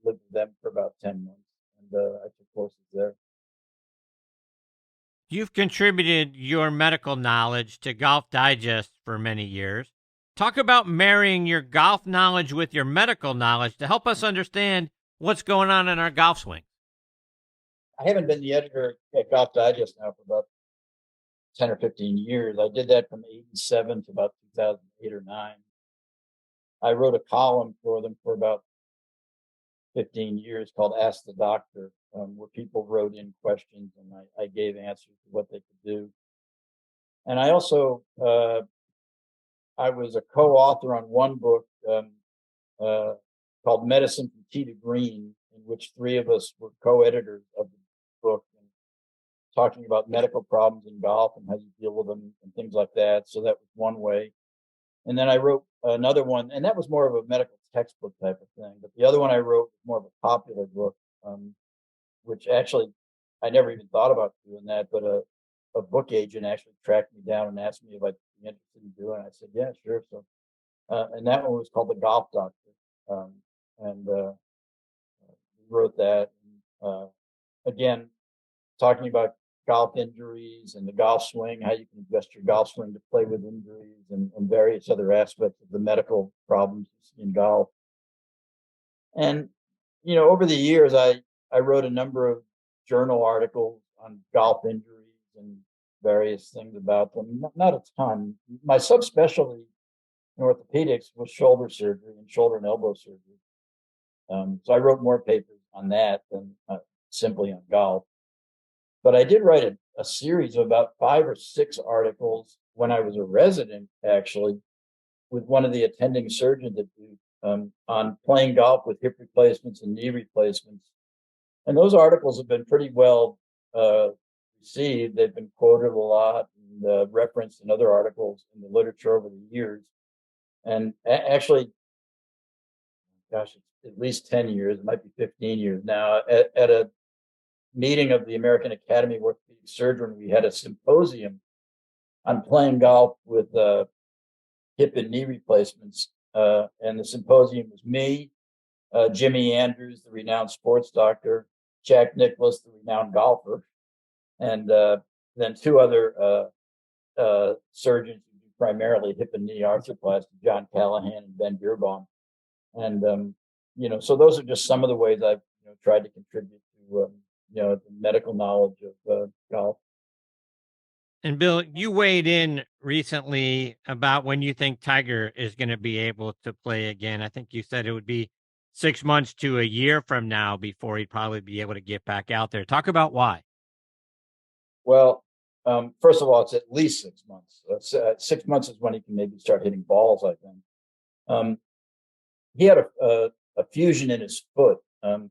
with them for about 10 months, and I took courses there. You've contributed your medical knowledge to Golf Digest for many years. Talk about marrying your golf knowledge with your medical knowledge to help us understand what's going on in our golf swing. I haven't been the editor at Golf Digest now for about 10 or 15 years. I did that from 87 to about 2008 or 9. I wrote a column for them for about 15 years called Ask the Doctor, where people wrote in questions and I gave answers to what they could do. And I also, I was a co-author on one book called Medicine from Tee to Green, in which 3 of us were co-editors of the book, and talking about medical problems in golf and how you deal with them and things like that. So that was one way. And then I wrote another one, and that was more of a medical textbook type of thing. But the other one I wrote was more of a popular book, which actually I never even thought about doing that, but a book agent actually tracked me down and asked me if I'd be interested in doing it. I said, yeah, sure. So, and that one was called The Golf Doctor. And we wrote that. Again, talking about golf injuries and the golf swing, how you can adjust your golf swing to play with injuries and various other aspects of the medical problems in golf. And, over the years, I wrote a number of journal articles on golf injuries and various things about them. Not a ton. My subspecialty in orthopedics was shoulder surgery and shoulder and elbow surgery. So I wrote more papers on that than simply on golf. But I did write a series of about 5 or 6 articles when I was a resident, actually, with one of the attending surgeons at Duke on playing golf with hip replacements and knee replacements. And those articles have been pretty well received. They've been quoted a lot and referenced in other articles in the literature over the years. And actually, gosh, it's at least 10 years, it might be 15 years now, at a meeting of the American Academy of Orthopedic Surgery, we had a symposium on playing golf with hip and knee replacements. And the symposium was me, Jimmy Andrews, the renowned sports doctor, Jack Nicklaus, the renowned golfer, and then 2 other surgeons who do primarily hip and knee arthroplasty, John Callahan and Ben Beerbaum. And, so those are just some of the ways I've tried to contribute to, the medical knowledge of golf. And Bill, you weighed in recently about when you think Tiger is going to be able to play again. I think you said it would be 6 months to a year from now before he'd probably be able to get back out there. Talk about why. Well, first of all, it's at least 6 months. 6 months is when he can maybe start hitting balls, I think. He had a fusion in his foot,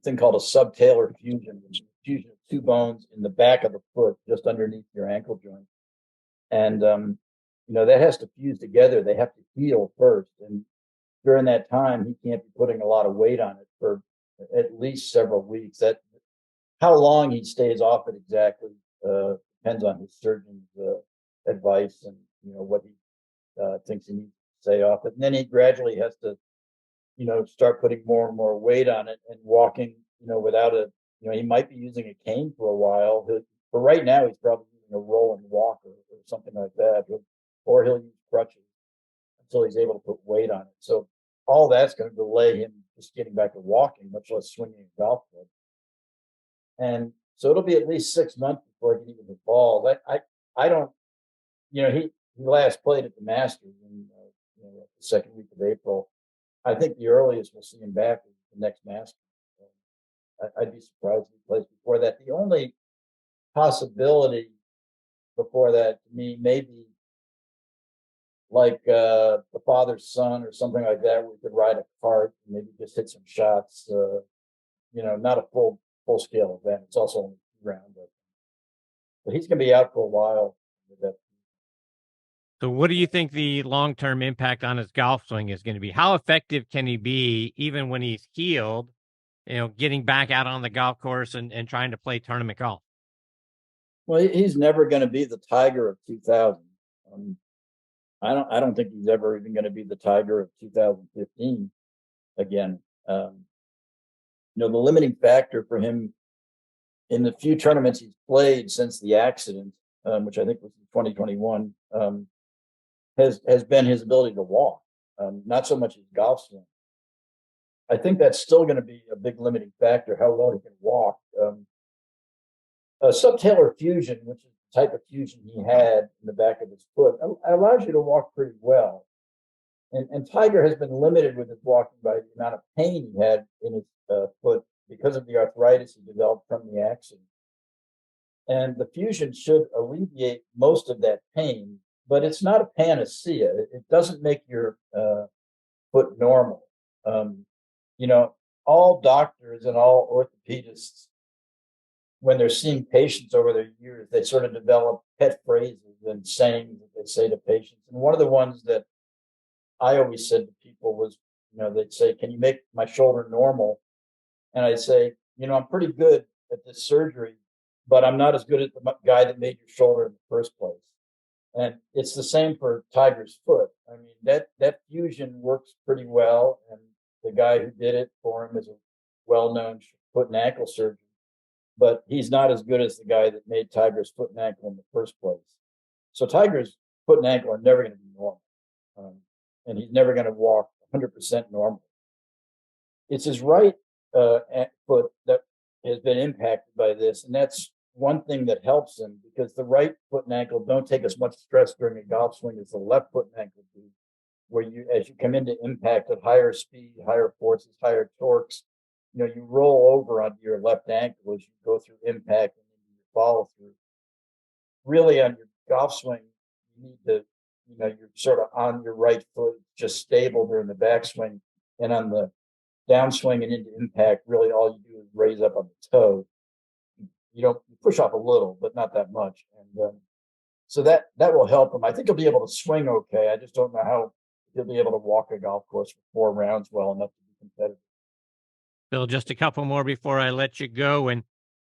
thing called a subtalar fusion, which is a fusion of 2 bones in the back of the foot, just underneath your ankle joint. And, that has to fuse together. They have to heal first. And during that time, he can't be putting a lot of weight on it for at least several weeks. How long he stays off it exactly depends on his surgeon's advice and, what he thinks he needs to stay off it. And then he gradually has to, start putting more and more weight on it and walking, without he might be using a cane for a while. But right now, he's probably using a rolling walker or something like that, or he'll use crutches until he's able to put weight on it. So all that's going to delay him just getting back to walking, much less swinging a golf club. And so it'll be at least 6 months before he can even hit ball. I don't, he last played at the Masters in the second week of April. I think the earliest we'll see him back is the next Masters. I'd be surprised if he plays before that. The only possibility before that to me maybe like the father's son or something like that, where we could ride a cart and maybe just hit some shots. Not a full scale event. It's also only 2 rounds, but he's going to be out for a while with that. So what do you think the long-term impact on his golf swing is going to be? How effective can he be even when he's healed, getting back out on the golf course and trying to play tournament golf? Well, he's never going to be the Tiger of 2000. I don't think he's ever even going to be the Tiger of 2015 again. The limiting factor for him in the few tournaments he's played since the accident, which I think was in 2021, has been his ability to walk, not so much his golf swing. I think that's still going to be a big limiting factor, how well he can walk. A subtalar fusion, which is the type of fusion he had in the back of his foot, allows you to walk pretty well. And Tiger has been limited with his walking by the amount of pain he had in his foot because of the arthritis he developed from the accident. And the fusion should alleviate most of that pain, but it's not a panacea. It doesn't make your foot normal. All doctors and all orthopedists, when they're seeing patients over their years, they sort of develop pet phrases and sayings that they say to patients. And one of the ones that I always said to people was, they'd say, "Can you make my shoulder normal?" And I say, "I'm pretty good at this surgery, but I'm not as good as the guy that made your shoulder in the first place." And it's the same for Tiger's foot. I mean, that fusion works pretty well. And the guy who did it for him is a well-known foot and ankle surgeon, but he's not as good as the guy that made Tiger's foot and ankle in the first place. So Tiger's foot and ankle are never going to be normal. And he's never going to walk 100% normal. It's his right foot that has been impacted by this. And that's one thing that helps him, because the right foot and ankle don't take as much stress during a golf swing as the left foot and ankle do, where as you come into impact at higher speed, higher forces, higher torques, you roll over onto your left ankle as you go through impact and into your follow through. Really, on your golf swing, you need to, you're sort of on your right foot, just stable during the backswing, and on the downswing and into impact, really all you do is raise up on the toe. You push off a little, but not that much. And so that will help him. I think he'll be able to swing okay. I just don't know how he'll be able to walk a golf course for 4 rounds well enough to be competitive. Bill, just a couple more before I let you go. And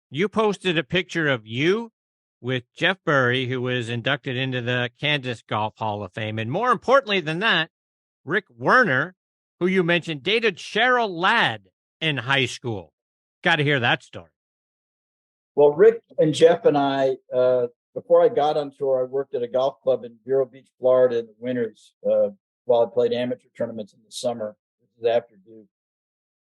you posted a picture of you with Jeff Burry, who was inducted into the Kansas Golf Hall of Fame. And more importantly than that, Rick Werner, who you mentioned, dated Cheryl Ladd in high school. Got to hear that story. Well, Rick and Jeff and I, before I got on tour, I worked at a golf club in Vero Beach, Florida in the winters while I played amateur tournaments in the summer. This is after Duke.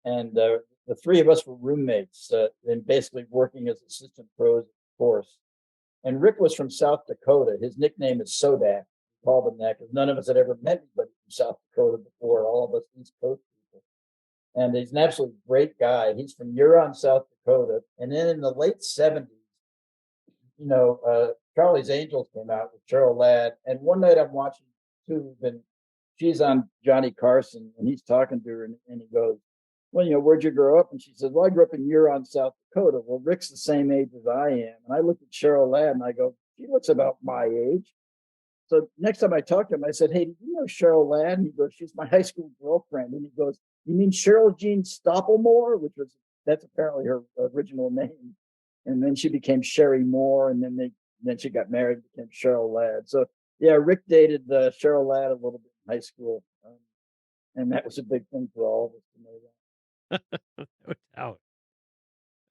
And the three of us were roommates and basically working as assistant pros, of course. And Rick was from South Dakota. His nickname is Sodak. We called him that because none of us had ever met anybody from South Dakota before, all of us East Coast people. And he's an absolutely great guy. He's from Huron, South Dakota. And then in the late 70s, Charlie's Angels came out with Cheryl Ladd. And one night I'm watching Tube, and she's on Johnny Carson, and he's talking to her, and he goes, "Well, where'd you grow up?" And she says, "Well, I grew up in Huron, South Dakota." Well, Rick's the same age as I am. And I looked at Cheryl Ladd and I go, "She looks about my age." So next time I talked to him, I said, "Hey, do you know Cheryl Ladd?" And he goes, "She's my high school girlfriend." And he goes, "You mean Cheryl Jean Stoppelmore?" That's apparently her original name. And then she became Sherry Moore, and then she got married and became Cheryl Ladd. So yeah, Rick dated Cheryl Ladd a little bit in high school. And that was a big thing for all of us to know that. No doubt.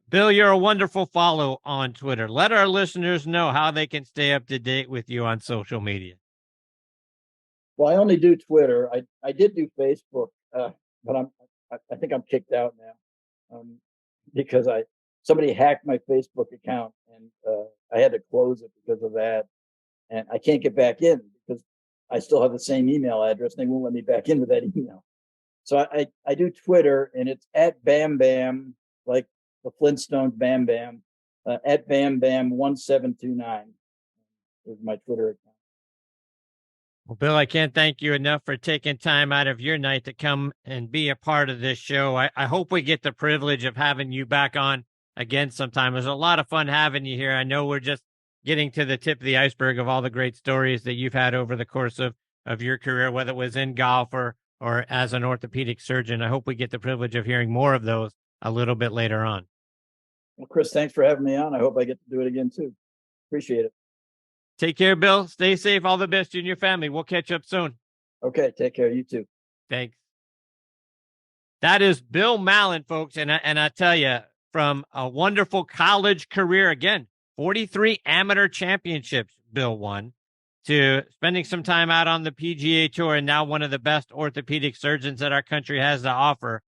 Bill, you're a wonderful follow on Twitter. Let our listeners know how they can stay up to date with you on social media. Well, I only do Twitter. I did do Facebook, but I think I'm kicked out now because somebody hacked my Facebook account, and I had to close it because of that. And I can't get back in because I still have the same email address. And they won't let me back into that email. So I do Twitter, and it's at Bam Bam, like the Flintstones Bam Bam, at Bam Bam 1729 is my Twitter account. Well, Bill, I can't thank you enough for taking time out of your night to come and be a part of this show. I hope we get the privilege of having you back on again sometime. It was a lot of fun having you here. I know we're just getting to the tip of the iceberg of all the great stories that you've had over the course of your career, whether it was in golf or as an orthopedic surgeon. I hope we get the privilege of hearing more of those a little bit later on. Well, Chris, thanks for having me on. I hope I get to do it again too. Appreciate it. Take care, Bill. Stay safe. All the best to you and your family. We'll catch up soon. Okay. Take care. You too. Thanks. That is Bill Mallon, folks. And I tell you, from a wonderful college career, again, 43 amateur championships Bill won, to spending some time out on the PGA Tour, and now one of the best orthopedic surgeons that our country has to offer.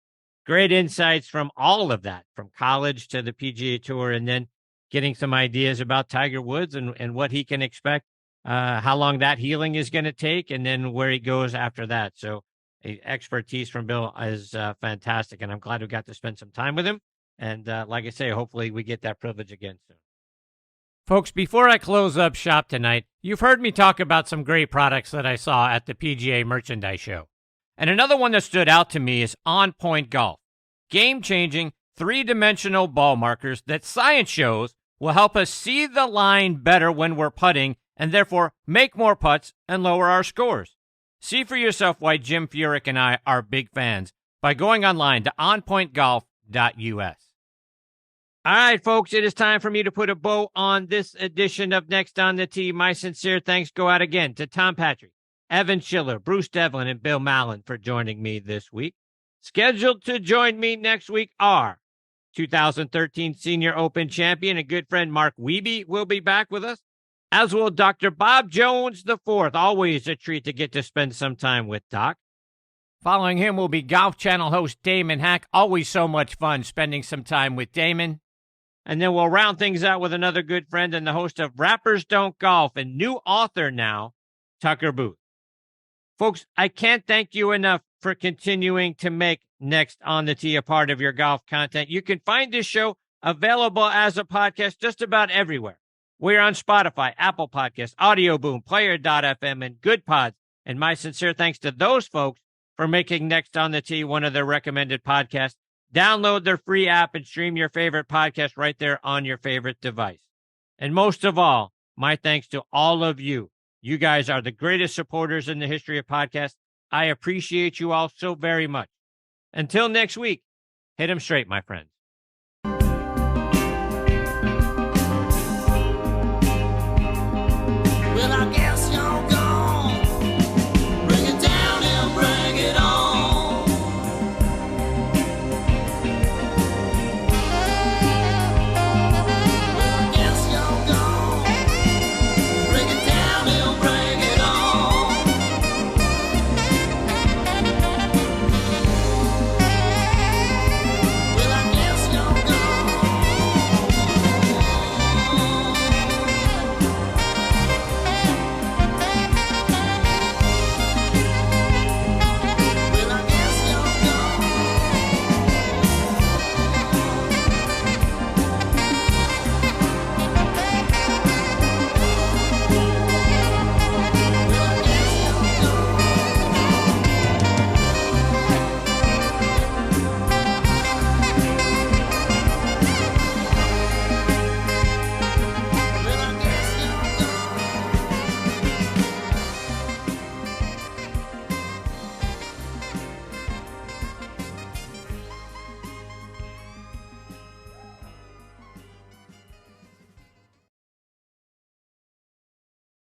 Great insights from all of that, from college to the PGA Tour, and then getting some ideas about Tiger Woods and what he can expect, how long that healing is going to take, and then where he goes after that. So expertise from Bill is fantastic, and I'm glad we got to spend some time with him. And like I say, hopefully we get that privilege again soon. Folks, before I close up shop tonight, you've heard me talk about some great products that I saw at the PGA Merchandise Show. And another one that stood out to me is On Point Golf. Game-changing, three-dimensional ball markers that science shows will help us see the line better when we're putting, and therefore make more putts and lower our scores. See for yourself why Jim Furyk and I are big fans by going online to onpointgolf.us. All right, folks, it is time for me to put a bow on this edition of Next on the Tee. My sincere thanks go out again to Tom Patrick, Evan Schiller, Bruce Devlin, and Bill Mallon for joining me this week. Scheduled to join me next week are 2013 Senior Open champion and good friend Mark Wiebe will be back with us, as will Dr. Bob Jones IV. Always a treat to get to spend some time with Doc. Following him will be Golf Channel host Damon Hack. Always so much fun spending some time with Damon. And then we'll round things out with another good friend and the host of Rappers Don't Golf and new author now, Tucker Booth. Folks, I can't thank you enough for continuing to make Next on the Tee a part of your golf content. You can find this show available as a podcast just about everywhere. We're on Spotify, Apple Podcasts, Audio Boom, Player.fm, and Good Pods. And my sincere thanks to those folks for making Next on the Tee one of their recommended podcasts. Download their free app and stream your favorite podcast right there on your favorite device. And most of all, my thanks to all of you. You guys are the greatest supporters in the history of podcasts. I appreciate you all so very much. Until next week, hit 'em straight, my friends.